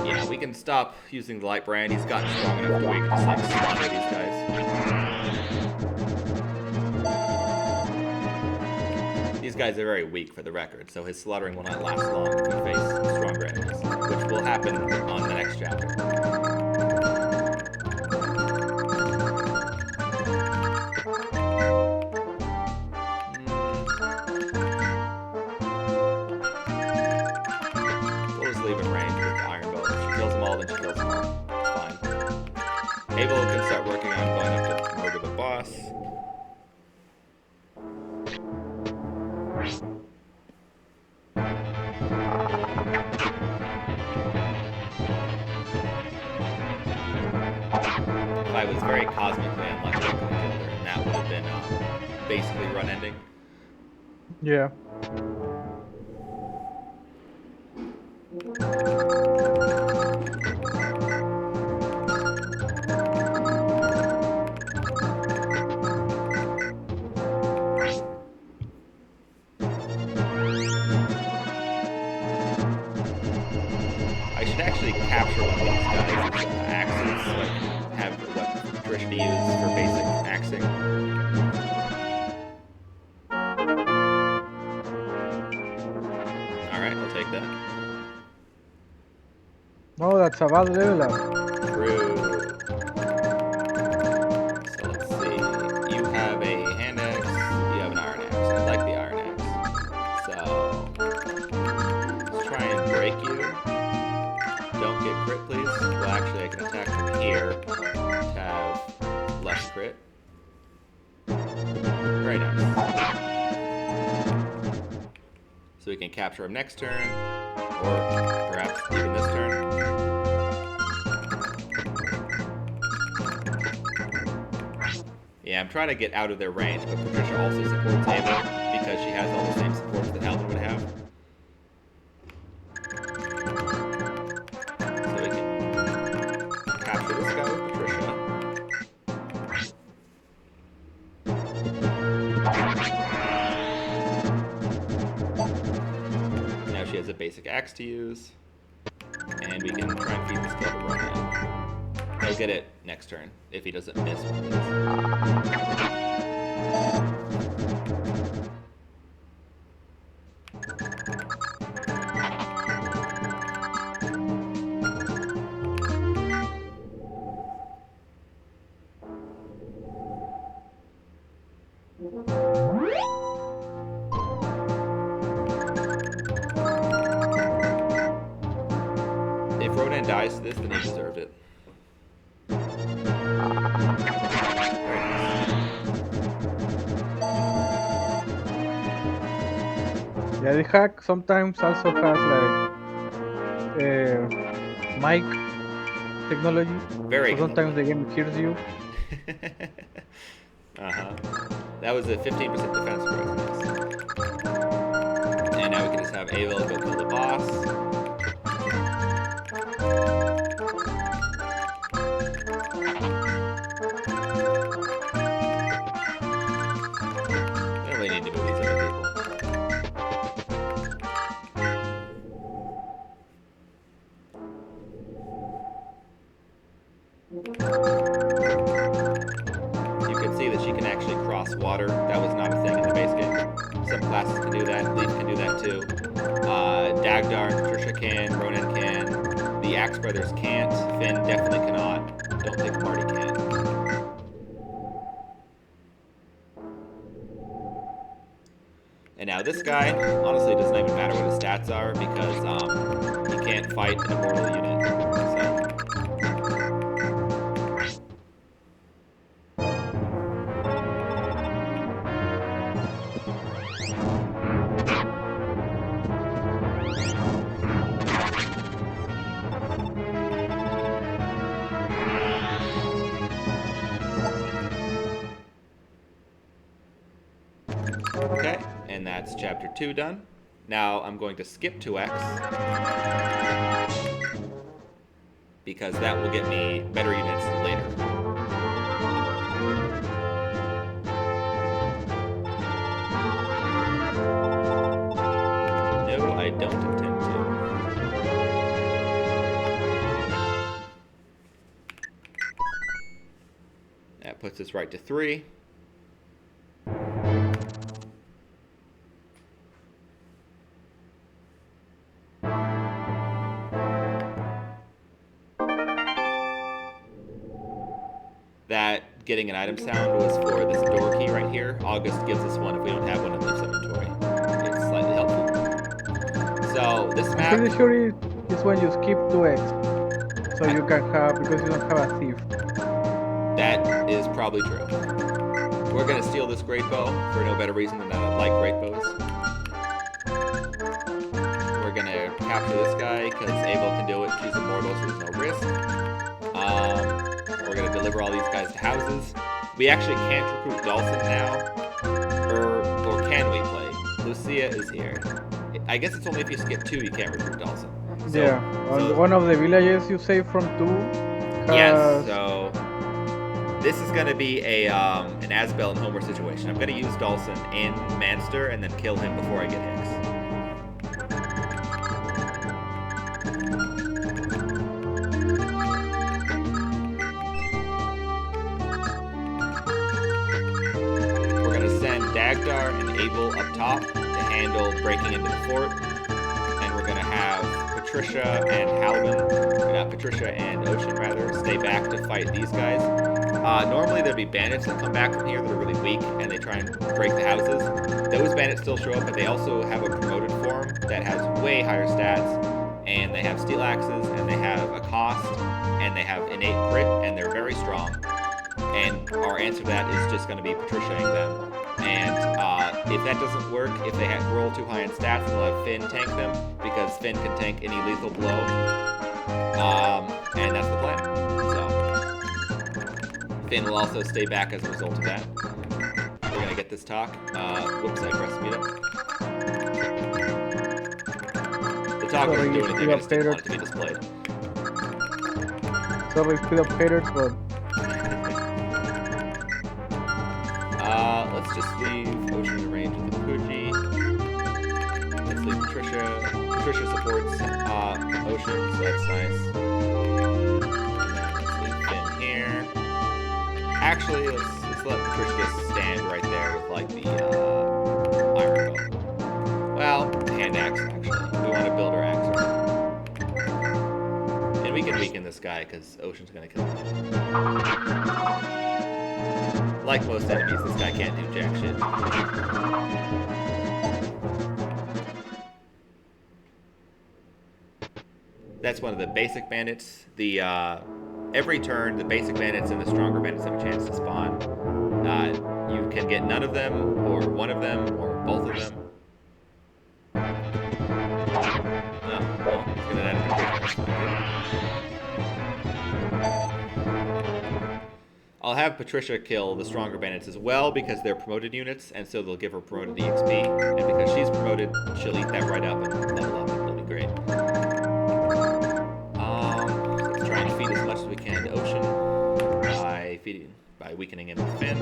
Yeah, we can stop using the light brand. He's gotten strong enough to we can just like slaughter these guys. These guys are very weak for the record, so his slaughtering will not last long if we face stronger enemies, which will happen on the next chapter. We'll just leave him range with the Iron Bow. If she kills them all, then she kills them all. It's fine. Abel can start working on going up to murder the boss. If I was very cosmically unlucky, I could have killed her, and that would have been basically run ending. Yeah. I should actually capture one of these guys with axes, so I can have what Thracia use for basic axing. Alright, I'll take that. Oh, that's a bad level up. True. So let's see. You have a hand axe, you have an iron axe. I like the iron axe. So let's try and break you. Don't get crit, please. Well, actually, I can attack from here to have less crit. Very nice. So we can capture him next turn, or perhaps even this turn. Yeah, I'm trying to get out of their range, but Thracia also supports Abel because she has all the same supports that Halvin would have. So we can capture this guy with Thracia. Now she has a basic axe to use, and we can try and feed this kill to Ronan. He'll get it next turn if he doesn't miss one of these. If Rodan dies to this, then he deserved it. Yeah, the hack sometimes also has like mic technology. Very So good. sometimes the game hears you. That was a 15% defense growth. And now we can just have Avil go kill the boss. We don't really need to move these other people. You can see that she can actually cross water. That was not a thing in the base game. Some classes can do that. Leaf can do that too. Dagdar and Patricia can. Ronan can. The Axe Brothers can't. Finn definitely cannot. Don't think Marty can. And now this guy, honestly, it doesn't even matter what his stats are because he can't fight an immortal unit. Okay, and that's chapter 2 done. Now I'm going to skip to X because that will get me better units later. No, I don't intend to. That puts us right to 3. That getting an item sound was for this door key right here. August gives us one if we don't have one in Leaf's inventory. It's slightly helpful. So this map... I'm pretty sure it's when you skip to X. So you can have, because you don't have a thief. That is probably true. We're going to steal this great bow for no better reason than that I like great bows. We're going to capture this guy because Abel can do it. She's immortal, so there's no risk. We're going to deliver all these guys to houses. We actually can't recruit Dawson now. Or can we play? Lucia is here. I guess it's only if you skip 2 you can't recruit Dawson. So, Yeah, on one of the villages you save from 2. Yes, so this is going to be a an Asbel and Homer situation. I'm going to use Dawson in Manster and then kill him before I get Hicks. We're going to send Dagdar and Abel up top to handle breaking into the fort. And we're going to have Patricia and Ocean rather, stay back to fight these guys. Normally there'd be bandits that come back from here that are really weak and they try and break the houses. Those bandits still show up, but they also have a promoted form that has way higher stats, and they have steel axes, and they have a cost, and they have innate crit, and they're very strong. And our answer to that is just going to be Patriciaing them. And if that doesn't work, if they roll too high in stats, we'll have Finn tank them, because Finn can tank any lethal blow. And that's the plan. So Finn will also stay back as a result of that. We're going to get this talk. Whoops, I pressed mute up. The talk doesn't do anything, I just didn't want it to be displayed. Sorry, speed up haters, but let's just leave Ocean in range with the Poochie. Let's leave Patricia. Patricia supports Ocean, so that's nice. And then let's leave Finn. Actually, let's let Patricia just stand right there with like the iron bow. Well, hand axe actually. We want to build our axe. And we can weaken this guy because Ocean's gonna kill him. Like most enemies, this guy can't do jack shit. That's one of the basic bandits. The every turn, the basic bandits and the stronger bandits have a chance to spawn. You can get none of them, or one of them, or both of them. Oh, well, he's gonna end up. I'll have Patricia kill the stronger bandits as well because they're promoted units, and so they'll give her promoted EXP. And because she's promoted, she'll eat that right up and level up, and it'll be great. Let's try and feed as much as we can to Ocean by weakening him with Finn.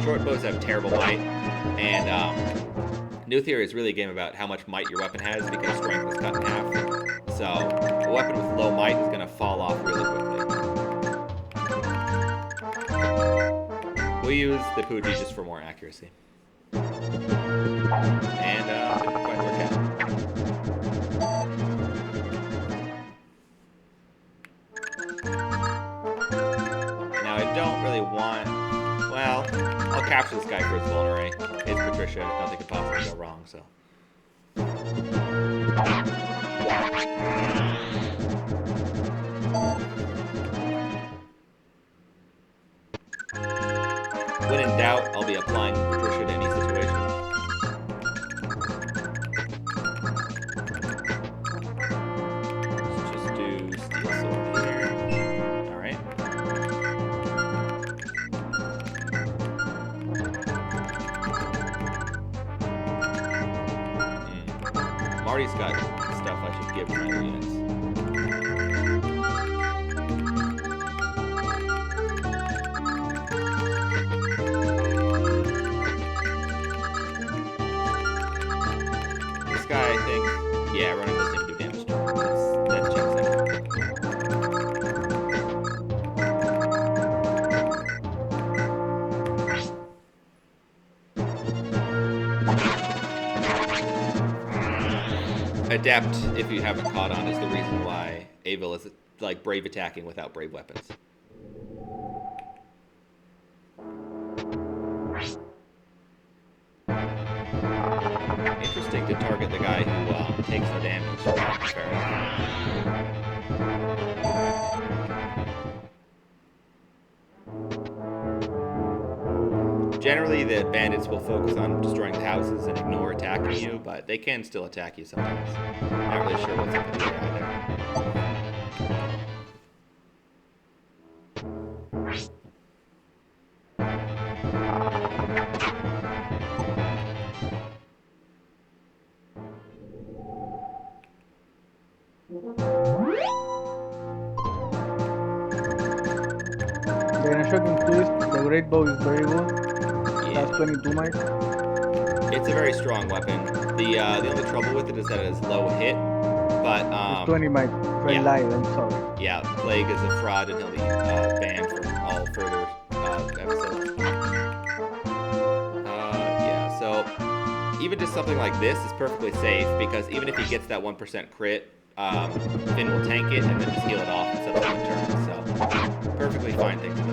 Short bows have terrible might, and New Theory is really a game about how much might your weapon has because strength is cut in half. So a weapon with low might is going to fall off really quickly. We'll use the Puji just for more accuracy. And didn't quite work out. Now I don't really want... Well, I'll capture this guy for his vulnerary. It's Patricia. Nothing could possibly go wrong, so... When in doubt, I'll be applying Patricia to any situation. Let's just do Steel Sword here. Alright. Marty's got stuff I should give to my units. This guy, I think, yeah, running doesn't even do damage to him. That checks out. Adept, if you haven't caught on, is the reason why Avil is like brave attacking without brave weapons. Interesting to target the guy who takes no damage. Fair enough. Generally, the bandits will focus on destroying the houses and ignore attacking you, but they can still attack you sometimes. Not really sure what's up with the guy there. The shocking twist, the great bow is very good. Yeah. That's 22 might. It's a very strong weapon. The only trouble with it is that it has low hit, but It's 20 might. If I lied, I'm sorry. Yeah, Plague is a fraud and he'll be banned from all further episodes. Yeah, so even just something like this is perfectly safe because even if he gets that 1% crit, Finn will tank it and then just heal it off in subsequent turns. So perfectly fine thing to do.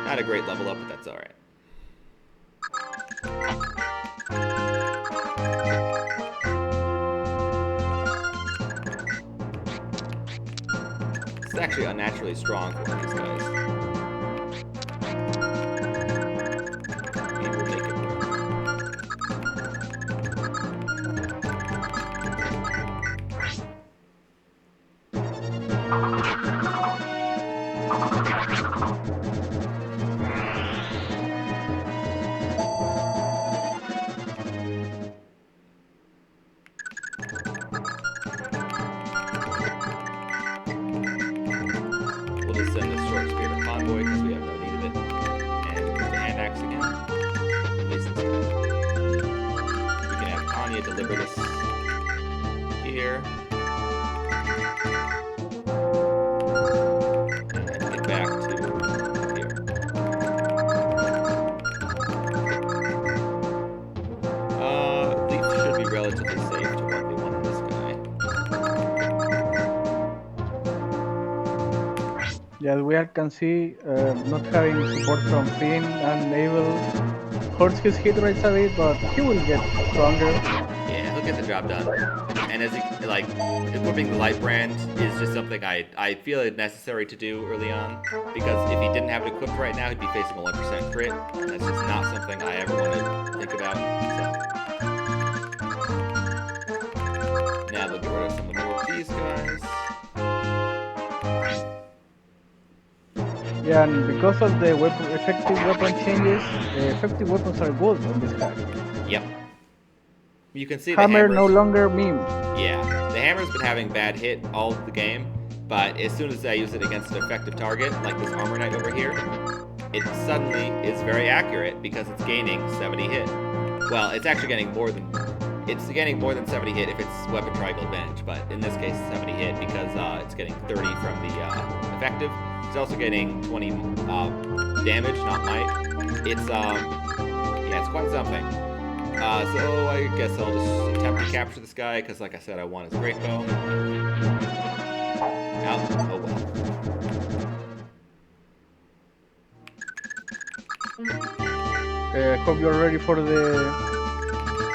Not a great level up, but that's alright. It's actually unnaturally strong for one of these guys. Maybe we'll make it work. We'll just send this short spear to you here. And get back to here. Leaf should be relatively safe to 1v1 this guy. Yeah, as we can see, not having support from Finn and Abel hurts his hit rates a bit, but he will get stronger. Yeah, he'll get the job done. And as he, like, equipping the light brand is just something I feel it necessary to do early on, because if he didn't have it equipped right now, he'd be facing a 1% crit. And that's just not something I ever want to think about. So now they'll get rid of some more of these guys. Yeah, and because of the effective weapon changes, effective weapons are good on this hack. Yep. You can see Hammer the no longer meme. Yeah, the hammer's been having bad hit all of the game, but as soon as I use it against an effective target, like this armor knight over here, it suddenly is very accurate because it's gaining 70 hit. Well, it's actually getting more than 70 hit if it's weapon triangle advantage, but in this case it's 70 hit because it's getting 30 from the effective. It's also getting 20 damage, not might. It's yeah, it's quite something. So I guess I'll just attempt to capture this guy because, like I said, I want his great bow. Oh well. Hope you're ready for the.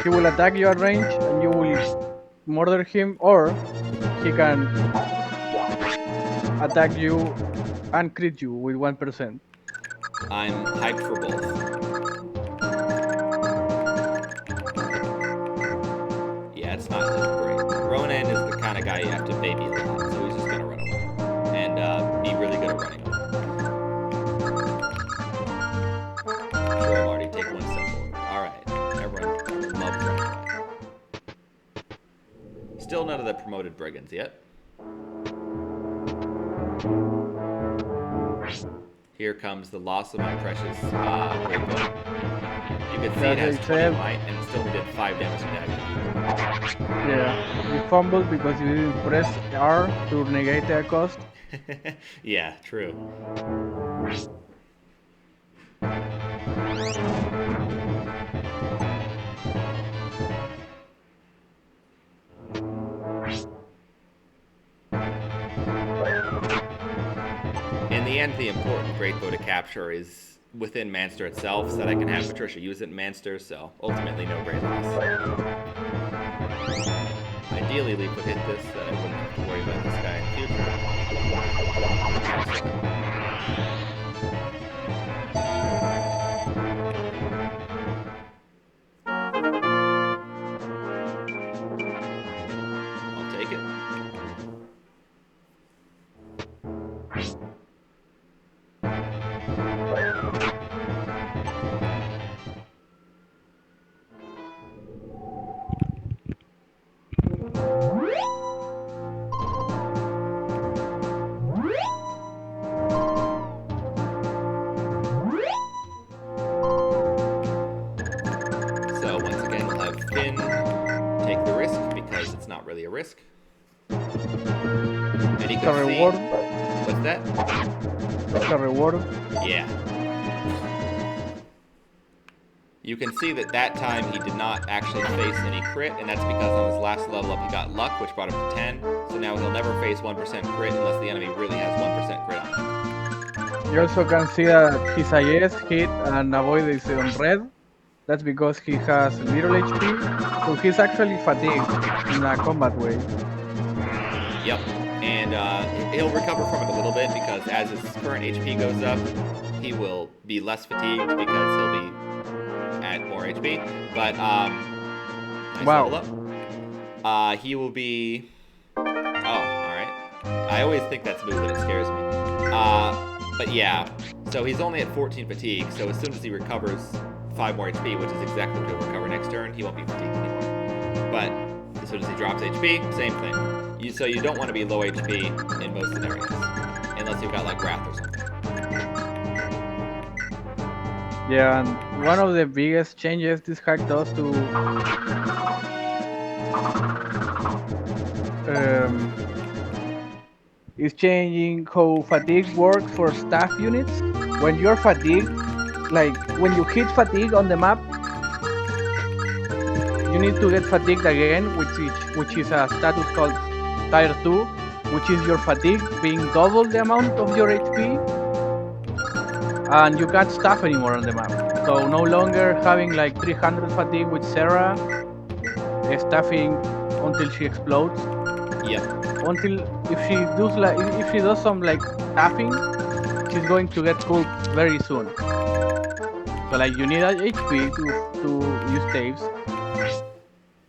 He will attack you at range and you will murder him, or he can attack you and crit you with 1%. I'm hyped for both. Yeah, it's not great. Ronan is the kind of guy you have to baby a lot, so he's just gonna run away and be really good at running away. Sure, Marty, take one step forward. All right, everyone loves running away. Still none of the promoted brigands yet. Here comes the loss of my precious great bow. You can see it has 20 might and it still did 5 damage to dagger. Yeah, you fumbled because you didn't press R to negate their cost. Yeah, true. In the end, the important great bow to capture is within Manster itself, so that I can have Patricia use it in Manster, so ultimately no great loss. Ideally, Leaf would hit this, so I wouldn't have to worry about this guy in the future. I'll take it. So once again, we'll have Finn take the risk because it's not really a risk. And he It's a can see. reward. What's that? It's a reward. Yeah. You can see that that time he did not actually face any crit, and that's because on his last level up he got luck, which brought him to 10. So now he'll never face 1% crit unless the enemy really has 1% crit on him. You also can see that his IS hit and avoid is on red. That's because he has little HP, so he's actually fatigued in a combat way. Yep. And he'll recover from it a little bit because as his current HP goes up, he will be less fatigued because he'll be at more HP. But nice Wow. level up. He will be. Oh, all right. I always think that's a move that it scares me. But yeah, so he's only at 14 fatigue. So as soon as he recovers 5 more HP, which is exactly what he'll recover next turn, he won't be fatigued anymore. But as soon as he drops HP, same thing. So you don't want to be low HP in most scenarios, unless you've got like Wrath or something. Yeah, and one of the biggest changes this hack does to Um, is changing how fatigue works for staff units. When you're fatigued, like when you hit fatigue on the map, you need to get fatigued again, which is a status called Tier 2, which is your fatigue being double the amount of your HP, and you can't staff anymore on the map. So no longer having like 300 fatigue with Sarah, staffing until she explodes. Yep. Until if she does some like staffing, she's going to get cooled very soon. So like you need a HP to use saves,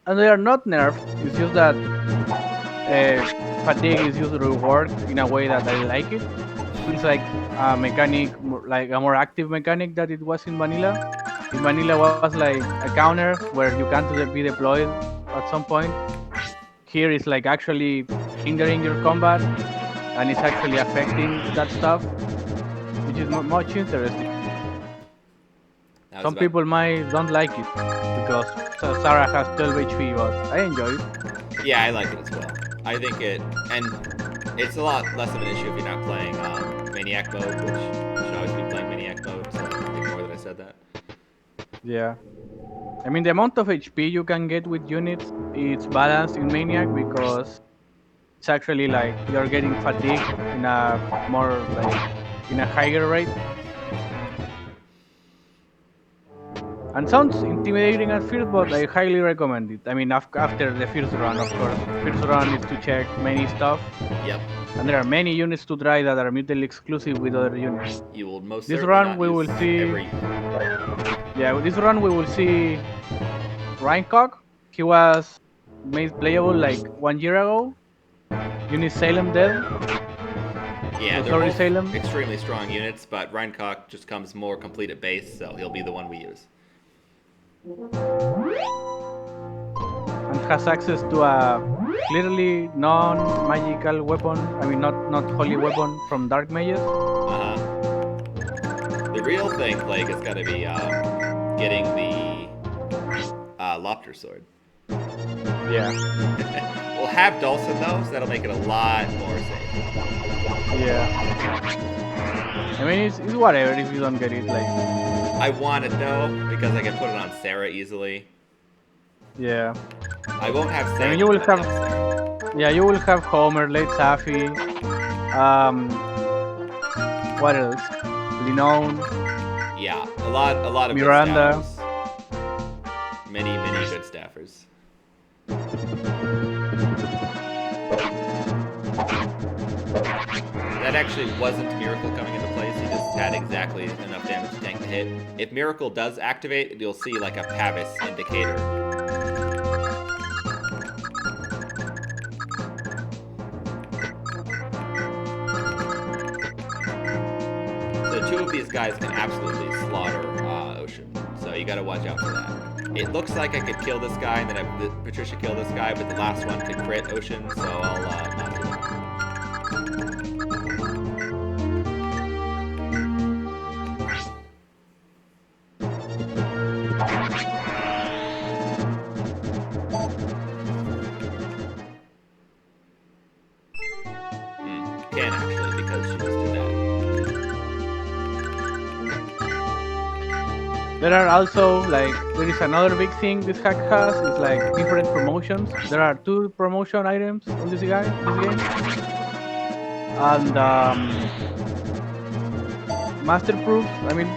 and they are not nerfed. It's just that fatigue is used to reward in a way that I like it. It's like a mechanic, like a more active mechanic that it was in vanilla. In vanilla was like a counter where you can't be deployed at some point. Here it's like actually hindering your combat, and it's actually affecting that stuff, which is much interesting. Some people might don't like it because Sarah has 12 HP, but I enjoy it. Yeah, I like it as well. I think and it's a lot less of an issue if you're not playing Maniac mode, which you should always be playing Maniac mode, so ignore that I said that. Yeah. I mean, the amount of HP you can get with units, it's balanced in Maniac because it's actually like you're getting fatigue in a more like in a higher rate. And sounds intimidating at first, but I highly recommend it. I mean, after the first run, of course. First run is to check many stuff. Yep. And there are many units to try that are mutually exclusive with other units. You will most this certainly run not we use will see. every... Yeah, with this run we will see Reincock. He was made playable like 1 year ago. Unit Salem dead. Yeah, so they're sorry, both Salem. extremely strong units, but Reincock just comes more complete at base, so he'll be the one we use. And has access to a clearly non-magical weapon. I mean, not holy weapon from Dark Mages. The real thing, Plague, is going to be getting the Lopter Sword. Yeah. We'll have Dulcin though, so that'll make it a lot more safe. Yeah. I mean, it's whatever if you don't get it. Like, I want it though because I can put it on Sarah easily. Yeah. I won't have Sarah. I mean, you will have. Yeah, you will have Homer, late Safi. What else? Linone. Yeah, a lot of Miranda. Good staffers. Many good staffers. That actually wasn't Miracle coming into place. He just had exactly enough damage to tank the hit. If Miracle does activate, you'll see like a Pavis indicator. So two of these guys can absolutely slaughter Ocean. So you gotta watch out for that. It looks like I could kill this guy and then have Patricia kill this guy, but the last one could crit Ocean, so I'll not do it. Can actually, because she just did that. There are also like there is another big thing this hack has is like different promotions. There are 2 promotion items on this game, and master proofs. I mean,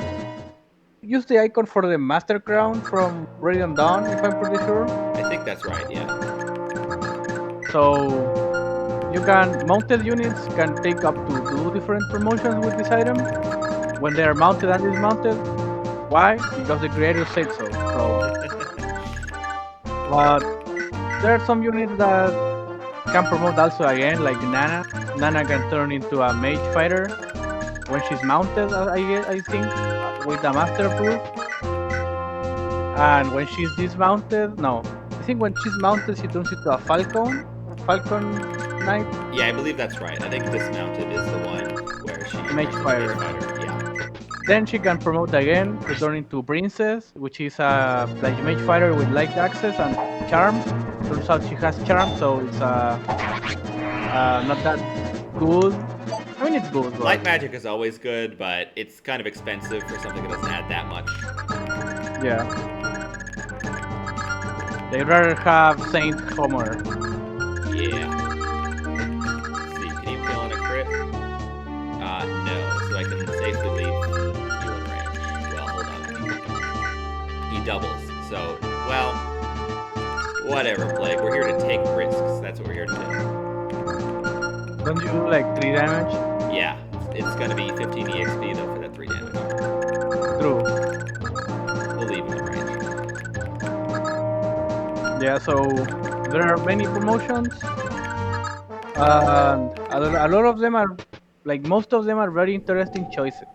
use the icon for the master crown from Radiant Dawn, if I'm pretty sure. I think that's right. Yeah. So you can mounted units can take up to 2 different promotions with this item when they are mounted and dismounted. Why? Because the creator said so. But there are some units that can promote also again, like Nana. Nana can turn into a mage fighter when she's mounted, I think, with a master proof. And when she's dismounted, no. I think when she's mounted, she turns into a Falcon Knight. Yeah, I believe that's right. I think dismounted is the one where she... Mage fighter. Yeah. Then she can promote again to turn into Princess, which is a like mage fighter with light access and charm. turns out she has charm, so it's not that good. I mean, it's good, but Light magic is always good, but it's kind of expensive for something that doesn't add that much. yeah. They rather have Saint Homer. Yeah. Let's see, can you kill on a crit? No, so I can safely leave you in range. Well, hold on. He doubles, so, well, whatever, Plague. We're here to take risks. That's what we're here to do. Don't you do like 3 damage? Yeah, it's gonna be 15 EXP though for that 3 damage. True. We'll leave him in range. Yeah, so there are many promotions, and a lot of them are, like, most of them are very interesting choices.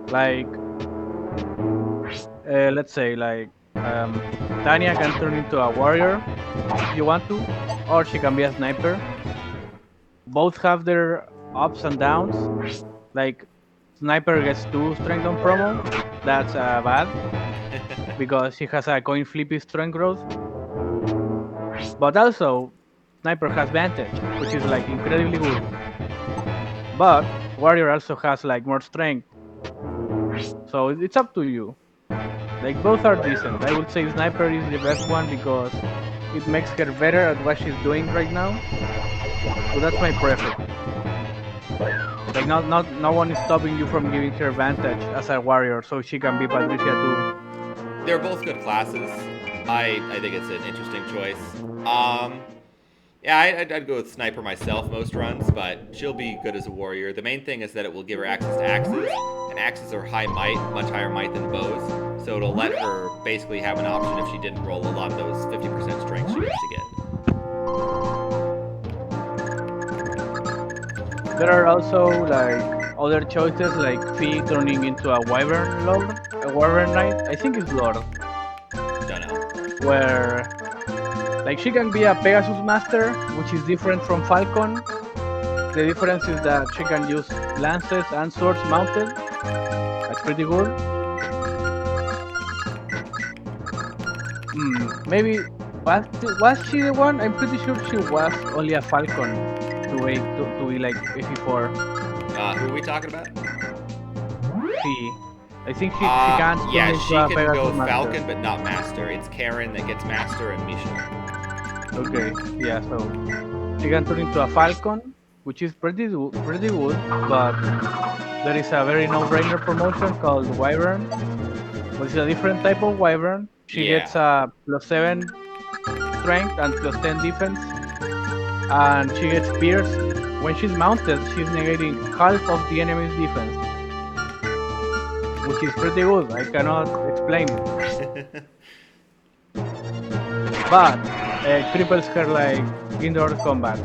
Like, let's say, like, Tanya can turn into a warrior if you want to, or she can be a sniper. Both have their ups and downs. Like, sniper gets 2 strength on promo. That's bad because she has a coin flippy strength growth. But also, sniper has vantage, which is like incredibly good. But warrior also has like more strength, so it's up to you. Like, both are decent. I would say sniper is the best one because it makes her better at what she's doing right now. So that's my preference. Like, no one is stopping you from giving her advantage as a warrior, so she can be Patricia too. They're both good classes. I think it's an interesting choice. Yeah, I'd go with Sniper myself most runs, but she'll be good as a warrior. The main thing is that it will give her access to axes, and axes are high might, much higher might than bows, so it'll let her basically have an option if she didn't roll a lot of those 50% strength she needs to get. There are also like other choices, like Fee turning into a wyvern lord, a wyvern knight. I think it's lord, Don't know. where like she can be a Pegasus master, which is different from Falcon. The difference is that she can use lances and swords mounted. That's pretty good. Maybe was she the one? I'm pretty sure she was only a Falcon to be like AF4. Who are we talking about? Fee. I think she can't turn Yeah, into she a can Pegasus go master. Falcon, but not Master. It's Karen that gets Master and Misha. Okay, yeah, so she can turn into a Falcon, which is pretty good, but there is a very no-brainer promotion called Wyvern, which is a different type of Wyvern. She Yeah. gets a +7 strength and +10 defense, and she gets pierced. When she's mounted, she's negating half of the enemy's defense, which is pretty good. I cannot explain it, but cripples her like indoor combat.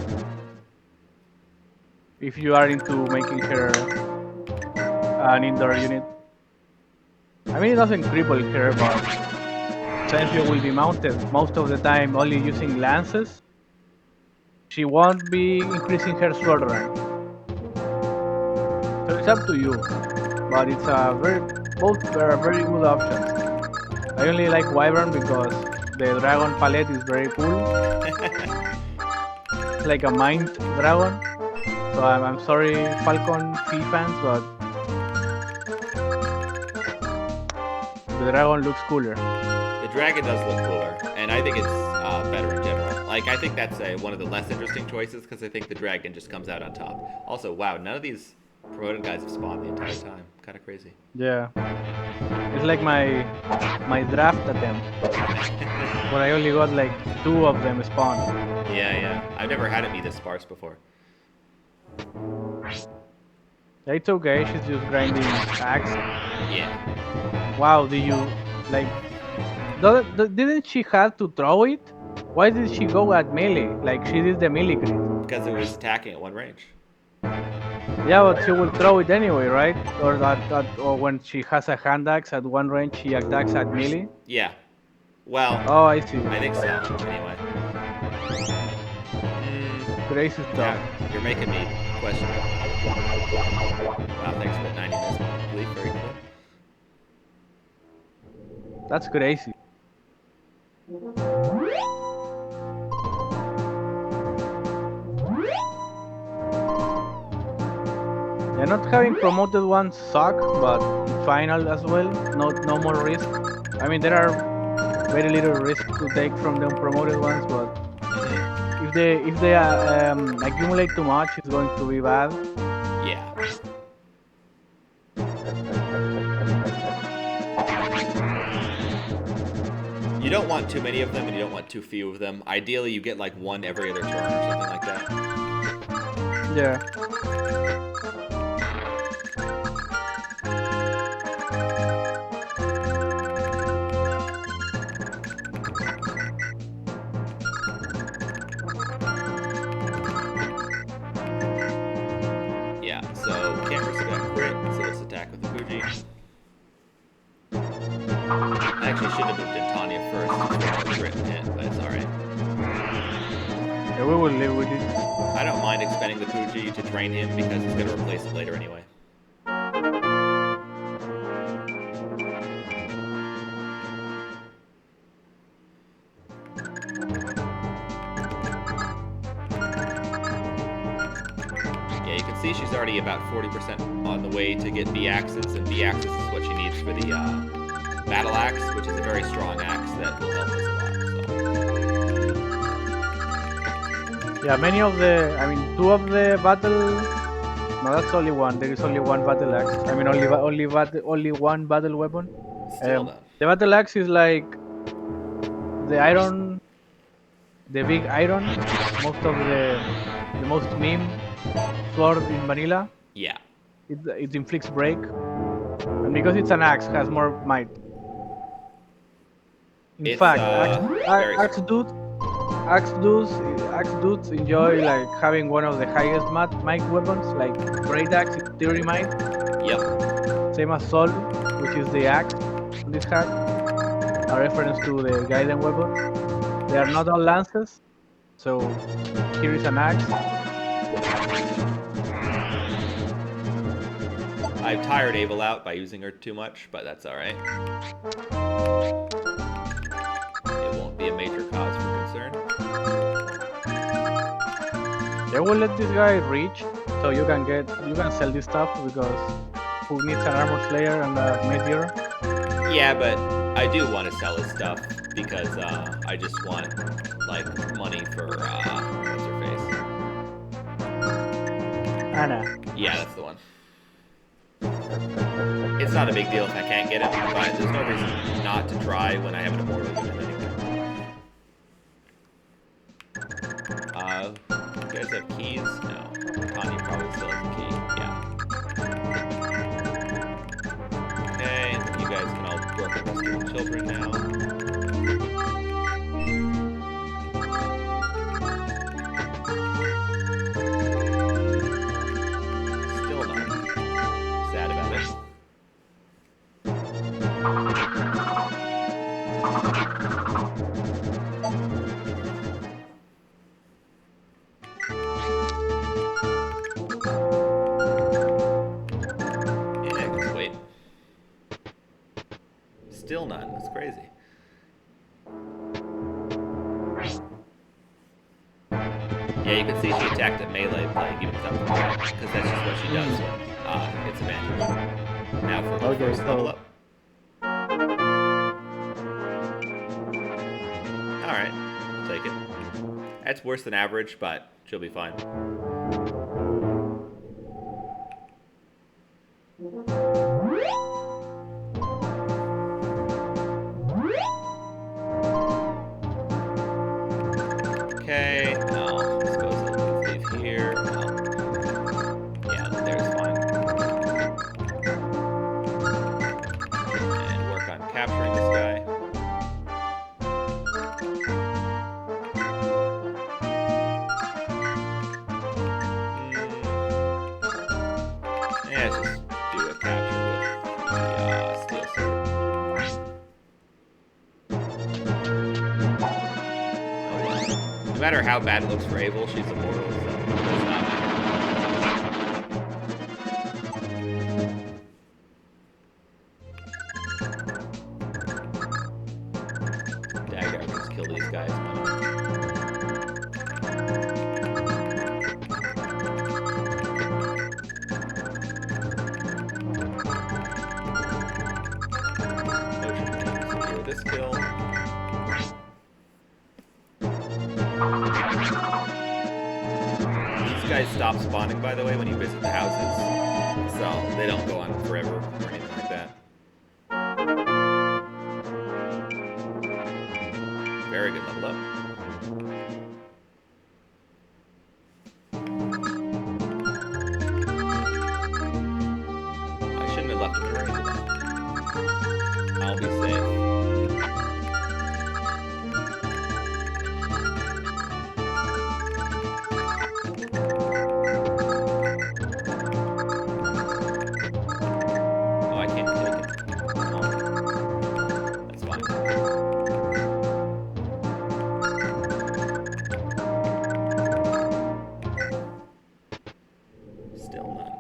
If you are into making her an indoor unit. I mean, it doesn't cripple her, but since you will be mounted most of the time only using lances, she won't be increasing her sword rank. So it's up to you, but it's both are very good options. I only like Wyvern because the dragon palette is very cool. It's like a mind dragon. So I'm sorry, Falcon Fee fans, but the dragon looks cooler. The dragon does look cooler, and I think it's better in general. Like, I think that's one of the less interesting choices because I think the dragon just comes out on top. Also, wow, none of these promoted guys have spawned the entire time. Kind of crazy. Yeah, it's like my draft attempt, where I only got like 2 of them spawned. Yeah. I've never had it be this sparse before. Yeah, it's okay. She's just grinding axe. Yeah. Wow, do you like? Didn't she have to throw it? Why did she go at melee? Like, she did the melee crit. Because it was attacking at one range. Yeah, but she will throw it anyway, right? Or when she has a hand axe at one range, she attacks at melee. Yeah. Well, Oh, I see. I think so, anyway. Crazy stuff. Yeah, you're making me question it. Wow, thanks for the 90 minutes belief. Very cool. That's crazy. Yeah, not having promoted ones suck, but final as well. No more risk. I mean, there are very little risk to take from the unpromoted ones, but Hmm. if they accumulate too much, it's going to be bad. Yeah. You don't want too many of them, and you don't want too few of them. Ideally, you get like one every other turn or something like that. Yeah. Yeah, so can't risk that crit, so let's attack with the Fuji. I actually should have moved in Tanya first for a crit hit, but it's alright. Yeah, we will live with it. I don't mind expending the Fuji to train him because he's going to replace it later anyway. Yeah, you can see she's already about 40% on the way to get B-Axis, and B-Axis is what she needs for the Battle Axe, which is a very strong axe that will help us a lot. So. Yeah, many of the, I mean, two of the battle. No, that's only one. There is only one battle axe. I mean, only one battle weapon. Still none. The battle axe is like the iron, the big iron. The most meme sword in vanilla. Yeah. It inflicts break, and because it's an axe, has more might. In It's, fact, very axe dudes, axe dudes enjoy like having one of the highest might weapons, like great axe, it's 30 might. Yep. Same as Sol, which is the axe on this hack, a reference to the Gaiden weapon. They are not all lances, so here is an axe. I've tired Abel out by using her too much, but that's alright. It won't be a major cause for concern. They will let this guy reach, so you can sell this stuff because who needs an armor slayer and a meteor? Yeah, but I do want to sell his stuff because I just want like money for what's her face? Anna. Yeah, that's the one. It's not a big deal if I can't get it, but there's no reason not to try when I have an immortal unit anyway. You guys have keys? No. Tanya probably still has a key. Yeah. Okay, you guys can all work on rescuing children now. Still none. Sad about it. Yeah, just wait. Still none. That's crazy. Yeah, you can see she attacked at melee playing even without the fire, because that's just what she does when it's advantage. Now for her first level up. Alright, I'll take it. That's worse than average, but she'll be fine. Okay, no, let's go leave here. No. Yeah, there's fine. And work on capturing this guy. Yeah, let's just do a capture with the steel sword. No matter how bad it looks for Abel, she's immortal, so it does not matter. Dagger, just kill these guys. guys stop spawning, by the way, when you visit the houses. So they don't go on forever or anything like that. Very good level up. I shouldn't have left him to range. I'll be safe. Oh, I can't take it. Oh, that's fine. Still none.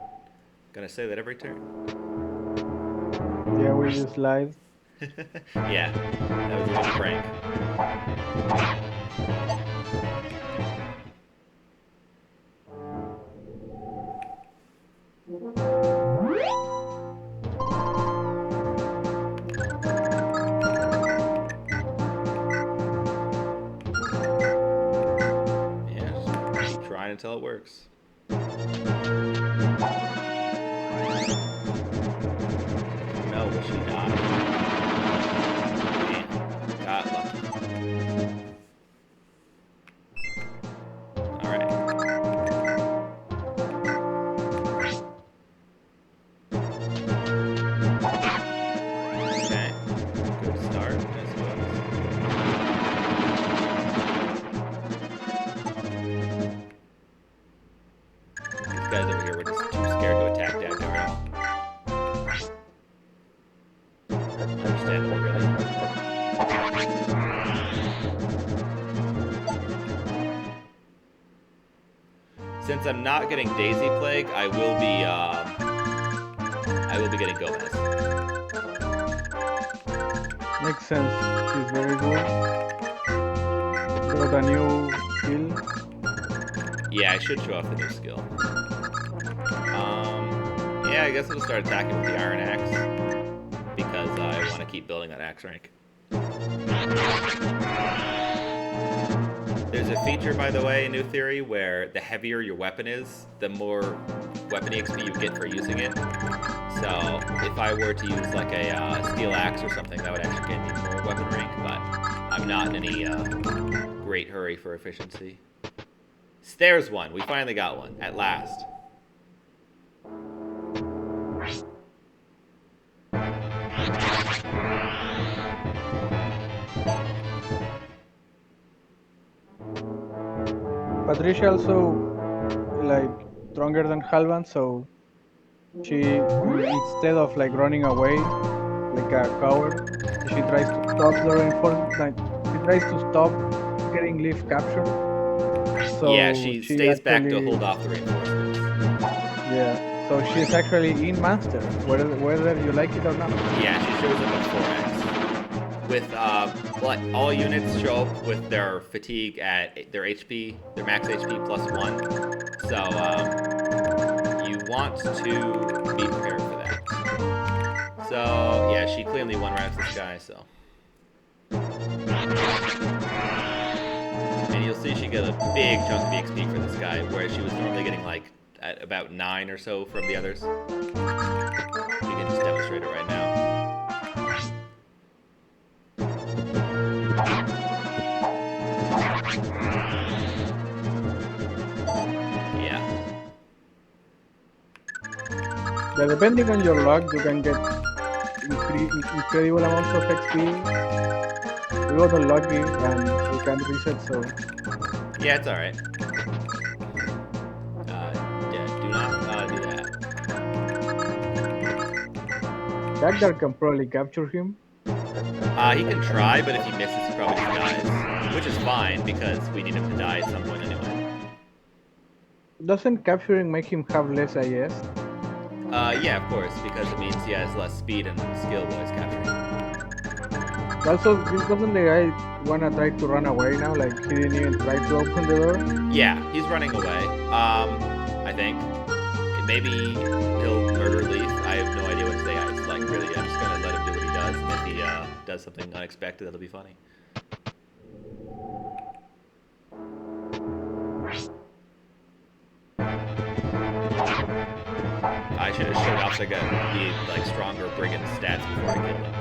Gonna say that every turn. Yeah, we just lied. Yeah, that was a little prank. Yeah, just keep trying until it works. No, will she die? Man, got lucky. Alright. Okay. Good start, I suppose. These guys over here were just too scared to attack that guy right now. Understandable, really. Since I'm not getting Daisy Plague, I will be getting Gomez. Makes sense. She's very good. Got a new skill. Yeah, I should show off the new skill. Yeah, I guess I'll start attacking with the Iron Axe because I want to keep building that axe rank. There's a feature, by the way, in New Theory, where the heavier your weapon is, the more weapon XP you get for using it. So if I were to use like a steel axe or something, that would actually get me more weapon rank, but I'm not in any great hurry for efficiency. There's one. We finally got one, at last. Patricia also like stronger than Halvan, so she instead of like running away like a coward, she tries to stop the reinforcement. Like she tries to stop getting leaf captured. So yeah, she stays back to hold off the reinforcements. Yeah, so she's actually in Monster, whether you like it or not. Yeah, she shows up at 4x. With all units show up with their fatigue at their HP, their max HP plus 1. So you want to be prepared for that. So yeah, she cleanly one-rounds this guy. So, and you'll see she got a big chunk of XP for this guy, whereas she was normally getting like at about 9 or so from the others. You can just demonstrate it right now. Yeah, depending on your luck, you can get incredible amounts of XP. We got unlucky and we can't reset, so... Yeah, it's alright. Yeah, do not do that. Dagdar can probably capture him. He can try, but if he misses, he probably just dies. Which is fine, because we need him to die at some point anyway. Doesn't capturing make him have less IS? Yeah, of course, because it means he has less speed and skill while he's capturing. Also, doesn't the guy wanna try to run away now? Like, he didn't even try to open the door? Yeah, he's running away. I think. Maybe he'll murder Leaf. I have no idea what to say. It's like, really, I'm just gonna let him do what he does, and if he does something unexpected, that'll be funny. also got need like stronger brigand stats before I kill them.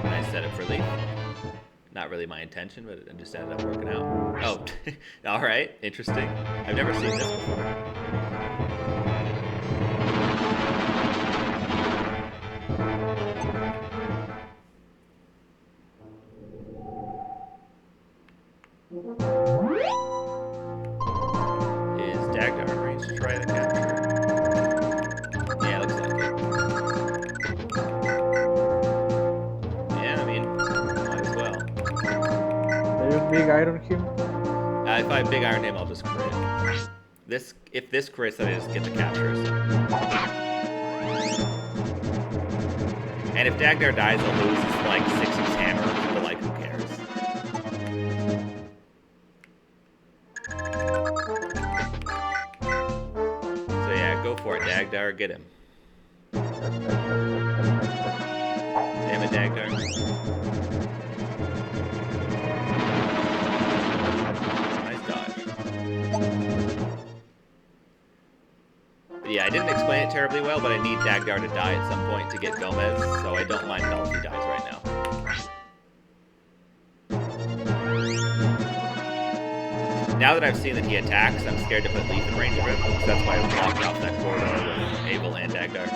Nice setup for Leaf. Not really my intention, but it just ended up working out. Oh, all right, interesting. I've never seen this before. Is Dagdar in range to try the capture? Yeah, looks like it. Yeah, I mean, might as well. They use big iron him. If I big iron him, I'll just crit. If this crits, then I just get the capture. So. And if Dagdar dies, I'll lose his like 6's hammer, but like who cares? So yeah, go for it, Dagdar, get him. Damn it, Dagdar. Nice dodge. But yeah, I didn't explain it terribly well, but I need Dagdar to die at some point to get Gomez, so I don't mind at all if he dies right now. Now that I've seen that he attacks, I'm scared to put Leaf in range of him, so that's why I'm blocking off that corridor with Abel and Dagdar.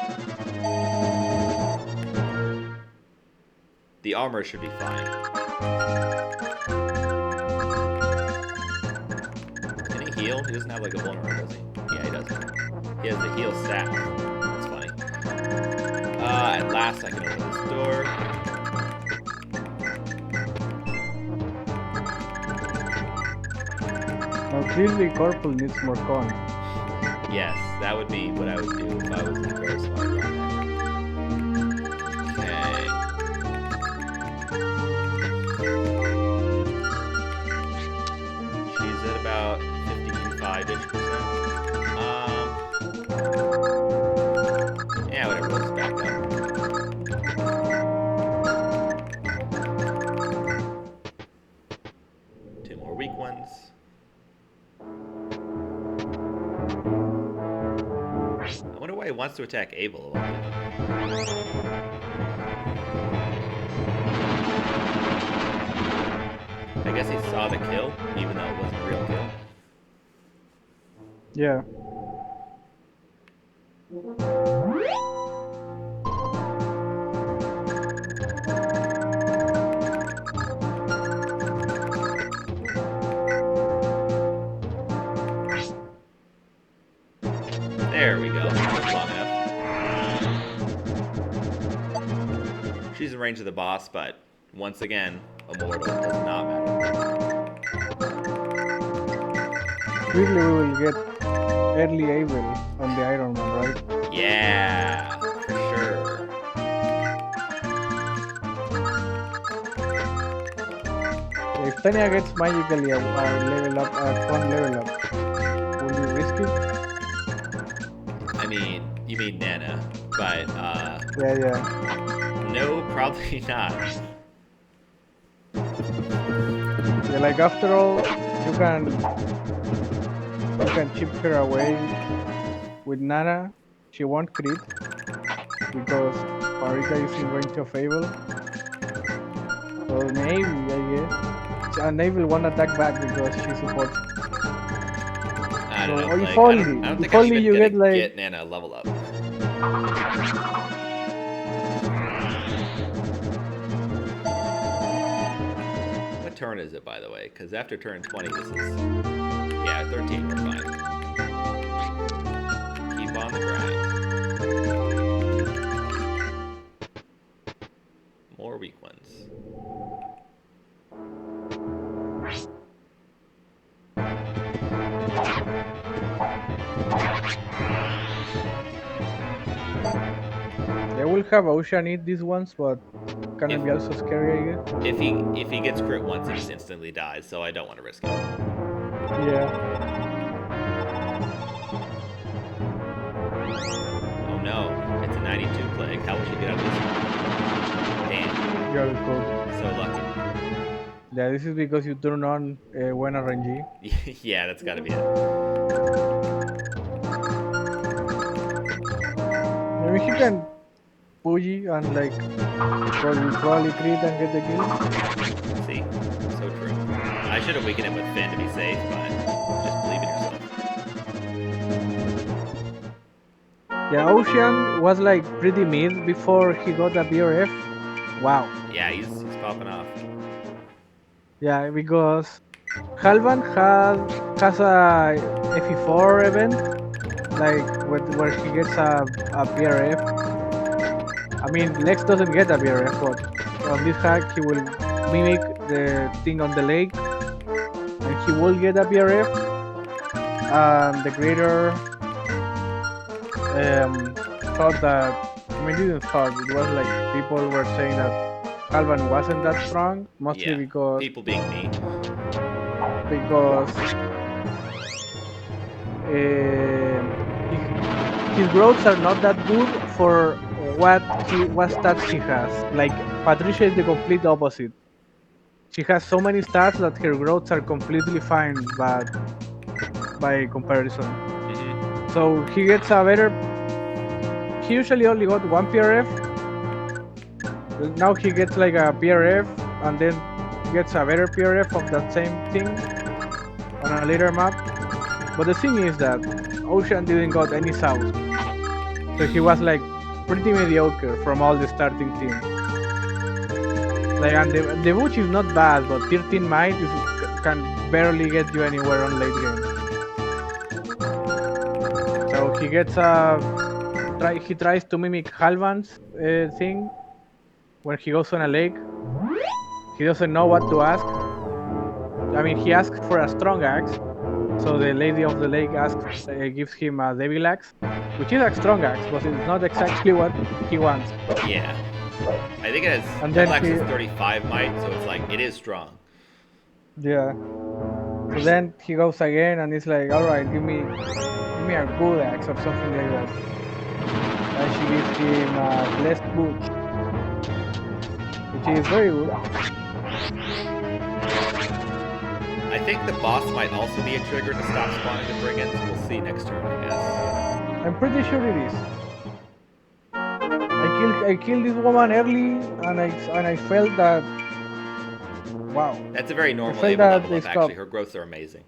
The armor should be fine. Can he heal? He doesn't have like a vulnerable, does he? Yeah, he does. He has the heal staff. That's funny. At last I can open this door. Now clearly Corporal needs more con. Yes, that would be what I would do if I was in a very smart runner. Okay. She's at about 55-ish%. Yeah, whatever, we'll just back up. Two more weak ones. I wonder why he wants to attack Abel a lot. I guess he saw the kill, even though it wasn't a real kill. Yeah. There we go. That's long enough. She's in range of the boss, but once again, immortal does not matter. Clearly we will get early Abel on the Ironman, right? Yeah, for sure. If Tanya gets magically a level up, con level up, will you risk it? I mean, you mean Nana, but Yeah. no, probably not. Yeah, like after all, you can chip her away with Nana. She won't crit because Parika is in range of Abel. So maybe, I guess. And Abel won't attack back because she supports. I don't know. Or Like, if only, I don't think if I'm only even you gonna get like. get Nana a level up. What turn is it, by the way? Because after turn 20, this is... Yeah, 13, we're fine. Keep on the grind. More weak ones. They will have Ocean eat these ones, but can it be also scary, I guess? If he gets crit once, he just instantly dies, so I don't want to risk it. Yeah. Oh no, it's a 92 play. hell she'll get out of this one. Damn. You're cool. So lucky. Yeah, this is because you turn on when RNG. Yeah, that's gotta be it. Maybe he can Puji and like probably crit and get the kill. See? So true. I should have weakened him with Finn to be safe, but just believe in yourself. Yeah, Ocean was like pretty mid before he got a BRF. Wow. Yeah, he's popping off. Yeah, because Halvan has a FE4 event, like where he gets a BRF. I mean, Lex doesn't get a BRF, but on this hack he will mimic the thing on the lake, and he will get a BRF. And the creator thought that, I mean, didn't thought, it was like people were saying that Halvan wasn't that strong, mostly Yeah, because people being me. His growths are not that good for what stats he has. Like Patricia is the complete opposite. She has so many stats that her growths are completely fine, but by comparison. Mm-hmm. So he gets a better. He usually only got one PRF. Now he gets like a PRF and then gets a better PRF of that same thing on a later map. But the thing is that Ocean didn't got any south. So he was like pretty mediocre from all the starting team. Like, and the Butch is not bad, but 13 might can barely get you anywhere on late game. So he gets he tries to mimic Halvan's thing when he goes on a lake. He doesn't know what to ask. I mean, he asks for a strong axe. So the lady of the lake gives him a devil axe, which is a strong axe, but it's not exactly what he wants. Yeah. I think it has, and then Devil Axe is 35 might, so it's like, it is strong. Yeah. So then he goes again and it's like, alright, give me a good axe or something like that. And she gives him a blessed butch, which is very good. I think the boss might also be a trigger to stop spawning the brigands. We'll see next turn, I guess. I'm pretty sure it is. I killed this woman early, and I felt that. Wow. That's a very normal felt Ava that level they up, actually. Her growths are amazing.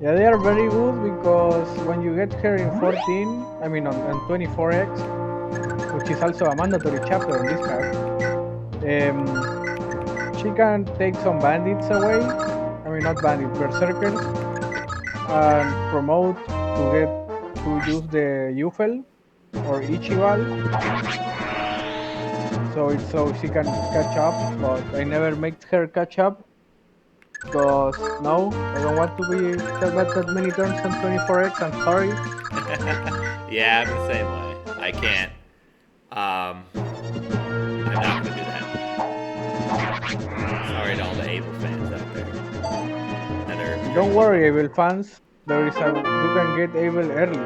Yeah, they are very good because when you get her in 14, I mean on 24x, which is also a mandatory chapter in this hack, she can take some bandits away. I mean, not bandits, berserkers, and promote to use the Ufel or Ichival. So she can catch up, but I never make her catch up because no, I don't want to be that many turns on 24x. I'm sorry. Yeah, I'm the same way. I can't. I'm not gonna do that. Sorry to all the Able fans out there. Don't worry, Able fans. You can get Able early.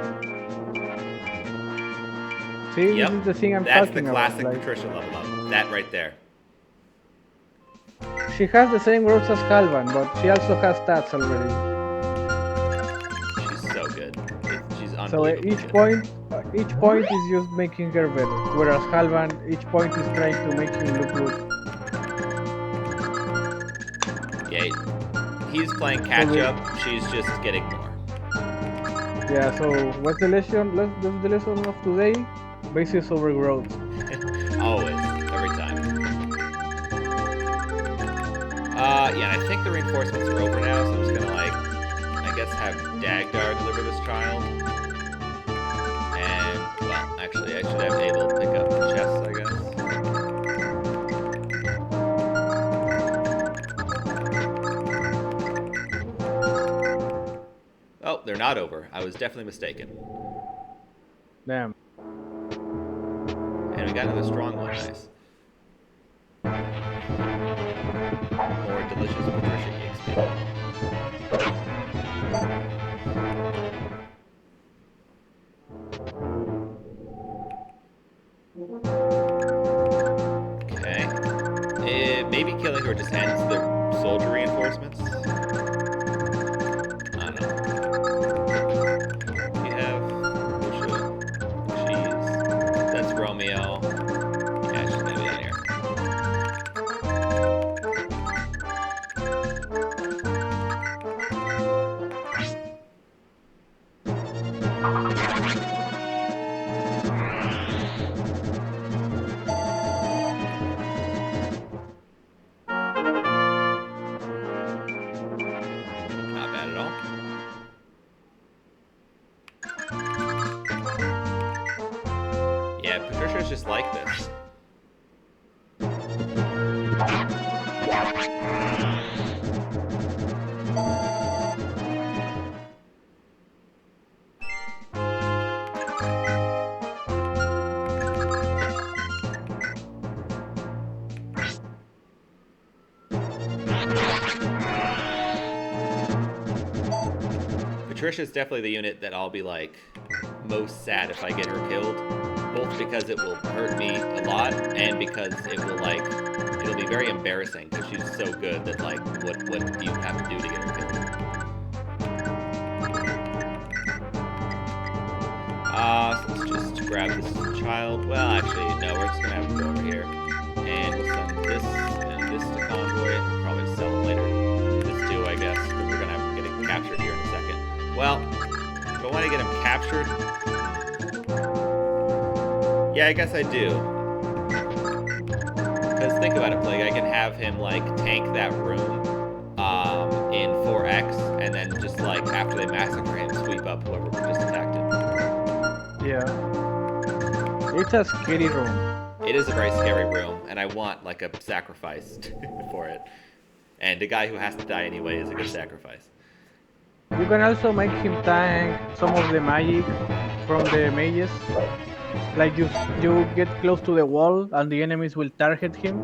See, Yep. This is the thing I'm That's talking the about. classic Patricia level up. That right there. She has the same growth as Halvan, but she also has stats already. She's so good. She's So unbelievable. each point is just making her better, whereas Halvan, each point is trying to make him look good. Yeah, he's playing catch up. She's just getting more. Yeah. So what's the lesson? The lesson of today? Basis over growth. Always, every time. Yeah, I think the reinforcements are over now, so I'm just gonna I guess have Dagdar deliver this child. And, well, actually, I should have Abel pick up the chests, I guess. Oh, they're not over. I was definitely mistaken. Damn. And we got another strong one, nice. More delicious Patricia EXP. just ends the soldier reinforcements? I don't know. We have Lucia. Cheese. That's Romeo. Yeah, she's gonna be in here. Not bad at all. Yeah, Patricia's just like this. Patricia's definitely the unit that I'll be like most sad if I get her killed, both because it will hurt me a lot and because it'll be very embarrassing because she's so good that like what do you have to do to get her killed? So let's just grab this child. Well, actually, no, we're just gonna have him go over here, and we'll send this and this to convoy. We'll probably sell them later. This too, I guess, because we're gonna have him getting captured here in a second. Well, do I want to get him captured? Yeah, I guess I do. Because think about it, Plague. I can have him like tank that room in 4X, and then just like after they massacre him, sweep up whoever just attacked him. Yeah. It's a scary room. It is a very scary room, and I want like a sacrifice for it. And the guy who has to die anyway is a good sacrifice. You can also make him tank some of the magic from the mages. Like you get close to the wall and the enemies will target him.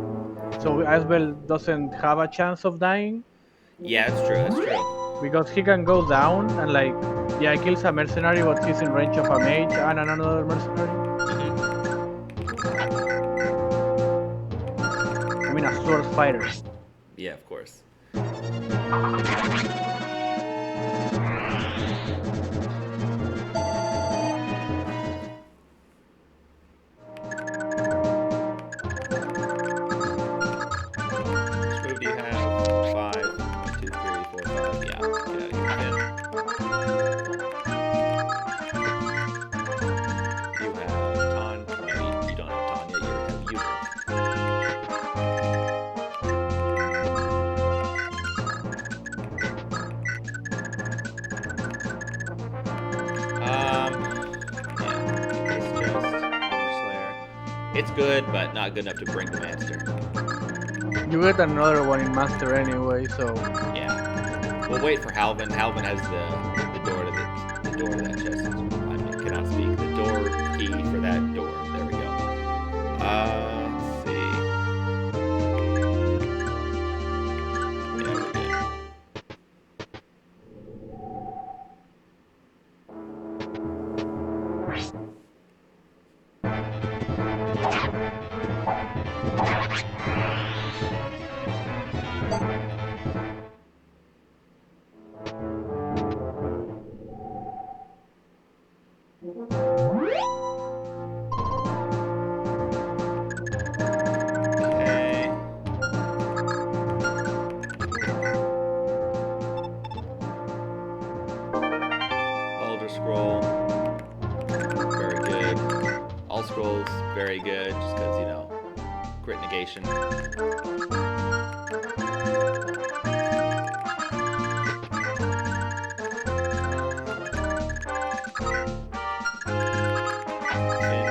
So Asbel doesn't have a chance of dying. Yeah, it's true, it's true. Because he can go down and like, yeah, kills a mercenary but he's in range of a mage and another mercenary. I mean a sword fighter. Yeah, of course. It's good, but not good enough to bring the Master. You get another one in Master anyway, so... Yeah. We'll wait for Halvin. Halvin has the door to the door to that chest. I cannot speak. The door key for that door. There we go. Let's see. Yeah, we're good. Very good, just because, you know, crit negation. Finn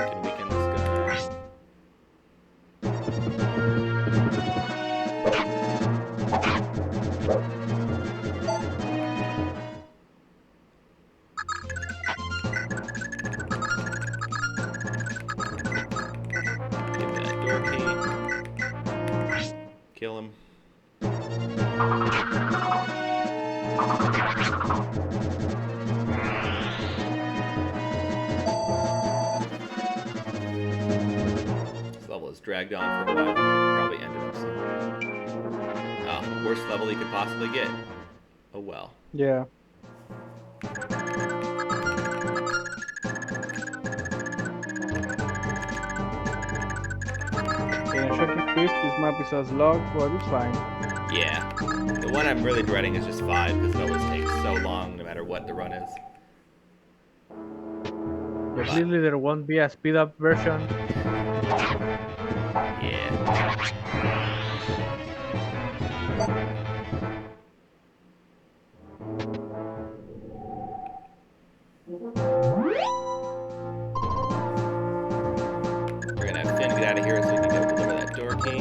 can weaken this guy. Kill him. This level is dragged on for a while. Probably ended up soon. worst level he could possibly get. Oh well. Yeah. Yeah, shocking twist. This map is as log, but it's fine. Yeah. The one I'm really dreading is just 5 because it always takes so long no matter what the run is. Yeah, clearly there won't be a speed up version. Yeah. We're gonna have Finn get out of here so we can go deliver that door key.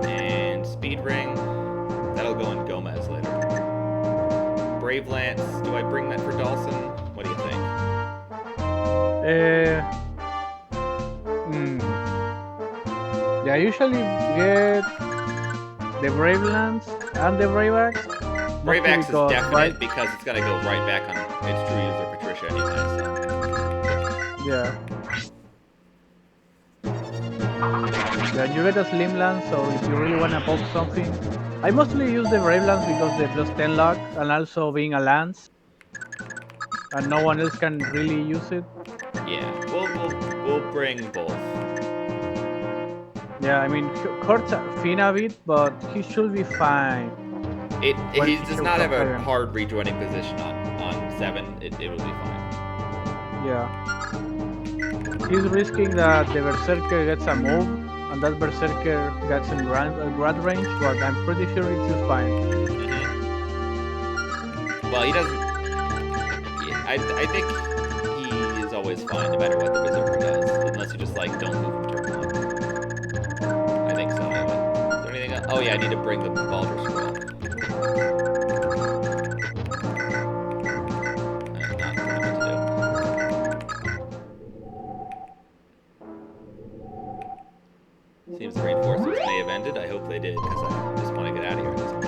And speed ring. That'll go in Gomez later. Brave Lance. Do I bring that for Dawson? What do you think? Yeah, I usually get the Brave Lance and the Brave Axe. Brave mostly Axe is because, definite right? because it's gonna go right back on its true user Patricia anyway. Yeah. Yeah, you get a Slim Lance, so if you really want to poke something. I mostly use the Brave Lance because the plus 10 luck and also being a Lance. And no one else can really use it. Yeah, we'll bring both. Yeah, I mean, hurts Finn a bit, but he should be fine. He When does shows not up have a again. hard rejoining position on 7. It will be fine. Yeah. He's risking that the Berserker gets a move, and that Berserker gets in grad range, but I'm pretty sure it's just fine. Well, he doesn't. Yeah, I think he is always fine no matter what the Berserker does, unless you just like don't move him turn 1. I think so anyway. Is there anything else? Oh yeah, I need to bring the Baldur Scroll. Not what I meant to do. Seems the reinforcements may have ended. I hope they did, because I just want to get out of here at this point.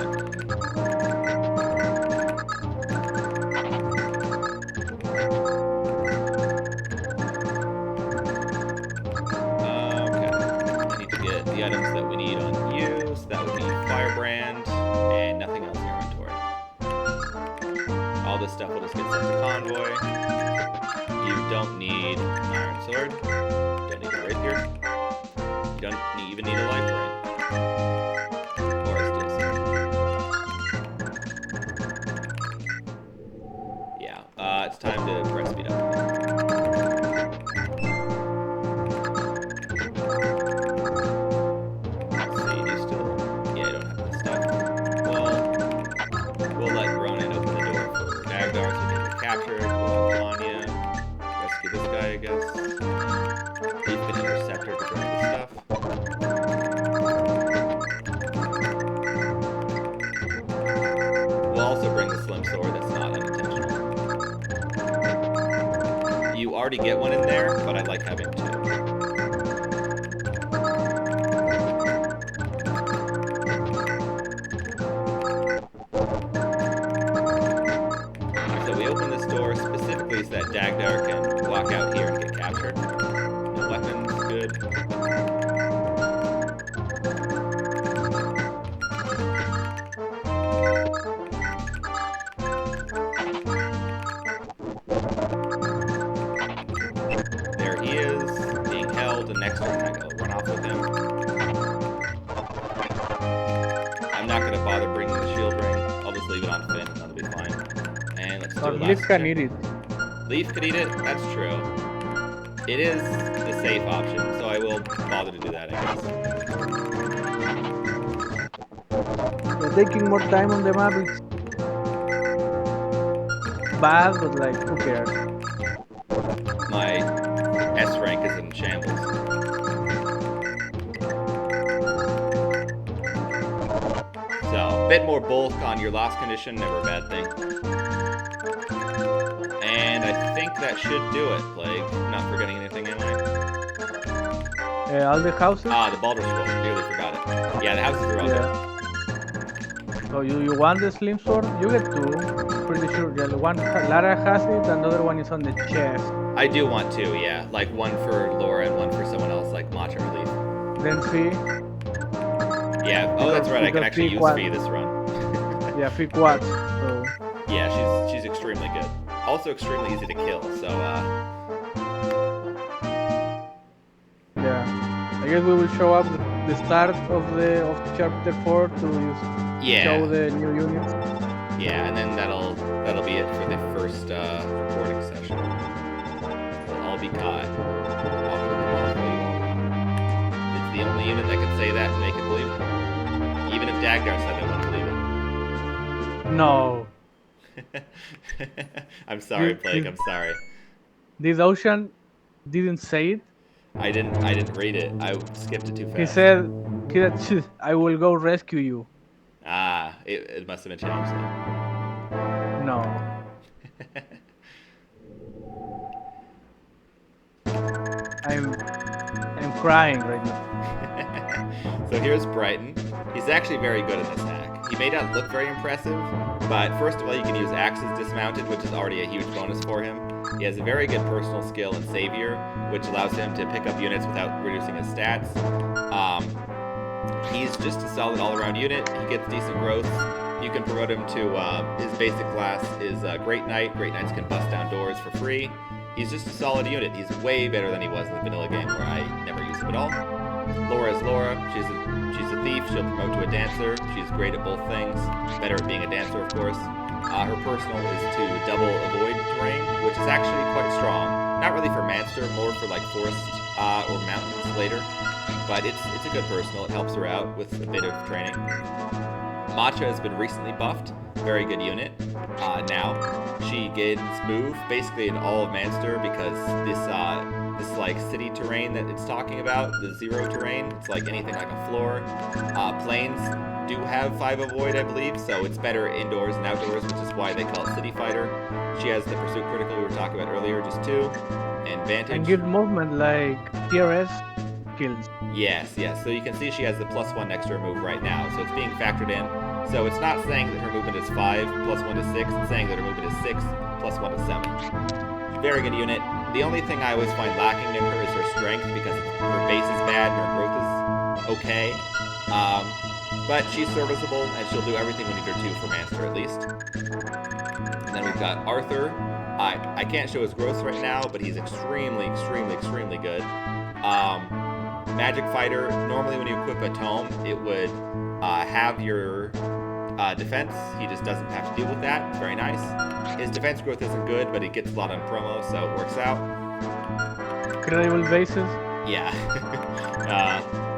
Okay. I need to get the items that we need on you, so that would be Firebrand, and nothing else in your inventory. All this stuff will just get sent to Convoy. You don't need an Iron Sword. Don't need a Rapier. You don't even need a Life Ring. Or a Steel Sword. Yeah, it's time to press speed up. Let's see, do you still... Yeah, you don't have this stuff. Well, we'll let Ronan open the door for Dagdar so he can get captured. We'll have Tanya rescue this guy, I guess. Leave an interceptor to grab the stuff. We'll also bring the Slim Sword, that's not unintentional. You already get one in there, but I'd like having 2. So we open this door specifically so that Dagdar can walk out here and get captured. No weapons, good. There he is, being held, and next turn I go run off with him. I'm not going to bother bringing the shield ring. I'll just leave it on Finn and that'll be fine. And let's do a But last Leaf can check. eat it. Leaf could eat it, that's true. It is the safe option, so I will bother to do that, I guess. Yeah, taking more time on the map is bad, but like, who cares? My S rank is in shambles. So, a bit more bulk on your loss condition, never a bad thing. And I think that should do it, Plague. Not forgetting anything, am I? All the houses? Ah, the Baldur Scroll. Nearly forgot it. Yeah, the houses are all good. So you want the Slim Sword? You get 2. Pretty sure. Yeah, one Lara has it, another one is on the chest. I do want 2, yeah. Like one for Laura and one for someone else, like Matcha Relief. Then see. Yeah. Oh, that's because right. I can actually Fee use quad, Fee this run. yeah, Fee quads. So Yeah, she's extremely good. Also extremely easy to kill. So yeah, I guess we will show up the start of chapter 4 to show yeah, the new units. yeah, and then that'll be it for the first recording session. We'll all be caught. It's the only unit that can say that and make it believable. Even if Dagnar said it, I wouldn't No, believe it. I'm sorry, this, Plague. this I'm sorry. this ocean didn't say it. I didn't read it. I skipped it too He fast. said, I will go rescue you." Ah, it must have been changed No, then. I'm I'm crying right now. So here's Brighton. He's actually very good at this hack. He may not look very impressive, but first of all, you can use axes dismounted, which is already a huge bonus for him. He has a very good personal skill in Savior, which allows him to pick up units without reducing his stats. He's just a solid all-around unit. He gets decent growth. You can promote him to his basic class is Great Knight. Great Knights can bust down doors for free. He's just a solid unit. He's way better than he was in the vanilla game, where I never used him at all. Laura is Laura. She's a thief. She'll promote to a dancer. She's great at both things. Better at being a dancer, of course. Her personal is to double avoid terrain, which is actually quite strong. Not really for Manster, more for like forest or mountains later. But it's a good personal. It helps her out with a bit of training. Matcha has been recently buffed. Very good unit. Now she gains move basically in all of Manster because this like city terrain that it's talking about, the zero terrain, it's like anything like a floor. Plains do have 5 avoid, I believe, so it's better indoors and outdoors, which is why they call it City Fighter. She has the pursuit critical we were talking about earlier, just 2, and vantage. And good movement like TRS kills. Yes. So you can see she has the +1 next to her move right now, so it's being factored in. So it's not saying that her movement is 5 +1 is 6, it's saying that her movement is 6 +1 is 7. Very good unit. The only thing I always find lacking in her is her strength because her base is bad and her growth is okay. But she's serviceable and she'll do everything we need her to for Manster at least. And then we've got Arthur. I can't show his growth right now, but he's extremely good. Magic Fighter, normally when you equip a tome, it would have your defense. He just doesn't have to deal with that. It's very nice. His defense growth isn't good, but he gets a lot on promo, so it works out. Credible bases. Yeah.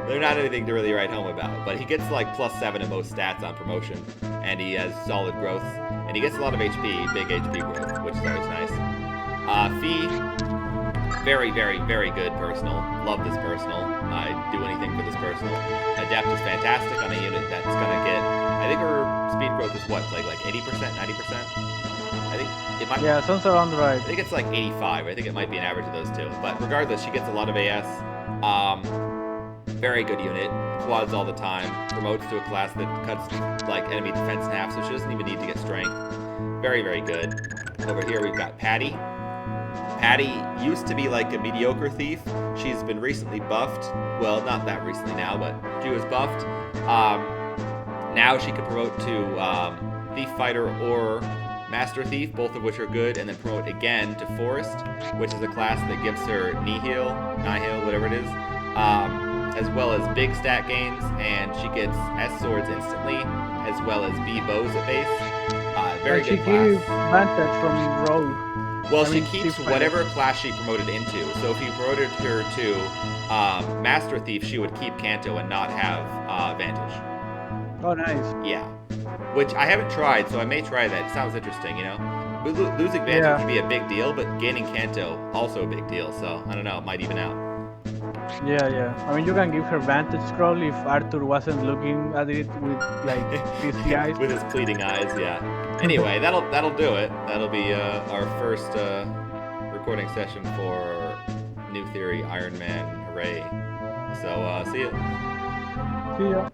They're not anything to really write home about, but he gets like +7 in most stats on promotion, and he has solid growth, and he gets a lot of HP, big HP growth, which is always nice. Fee, very good personal. Love this personal. I'd do anything for this personal. Adept is fantastic on a unit that's gonna get, I think her speed growth is what, like 80%, 90%? I think it might. Yeah, sounds around right. I think it's like 85. I think it might be an average of those two. But regardless, she gets a lot of AS. Very good unit. Quads all the time. Promotes to a class that cuts like enemy defense in half, so she doesn't even need to get strength. Very good. Over here we've got Patty. Patty used to be like a mediocre thief. She's been recently buffed. Well, not that recently now, but she was buffed. Now she can promote to Thief Fighter or Master Thief, both of which are good, and then promote again to Forest, which is a class that gives her Nihil, whatever it is, as well as big stat gains, and she gets S swords instantly, as well as B bows at base. Very But she good gives class. advantage from rogue. Well, I she mean, keeps Thief whatever class she promoted into. So if you promoted her to Master Thief, she would keep Kanto and not have Vantage. Oh, nice. Yeah. Which I haven't tried, so I may try that. It sounds interesting, you know? Losing Vantage Yeah. can be a big deal, but gaining Kanto, also a big deal. So, I don't know, it might even out. Yeah. I mean, you can give her vantage scroll if Arthur wasn't looking at it with like his eyes. With his pleading eyes, yeah. Anyway, that'll do it. That'll be our first recording session for New Theory Ironman Hooray. So, see ya. See ya.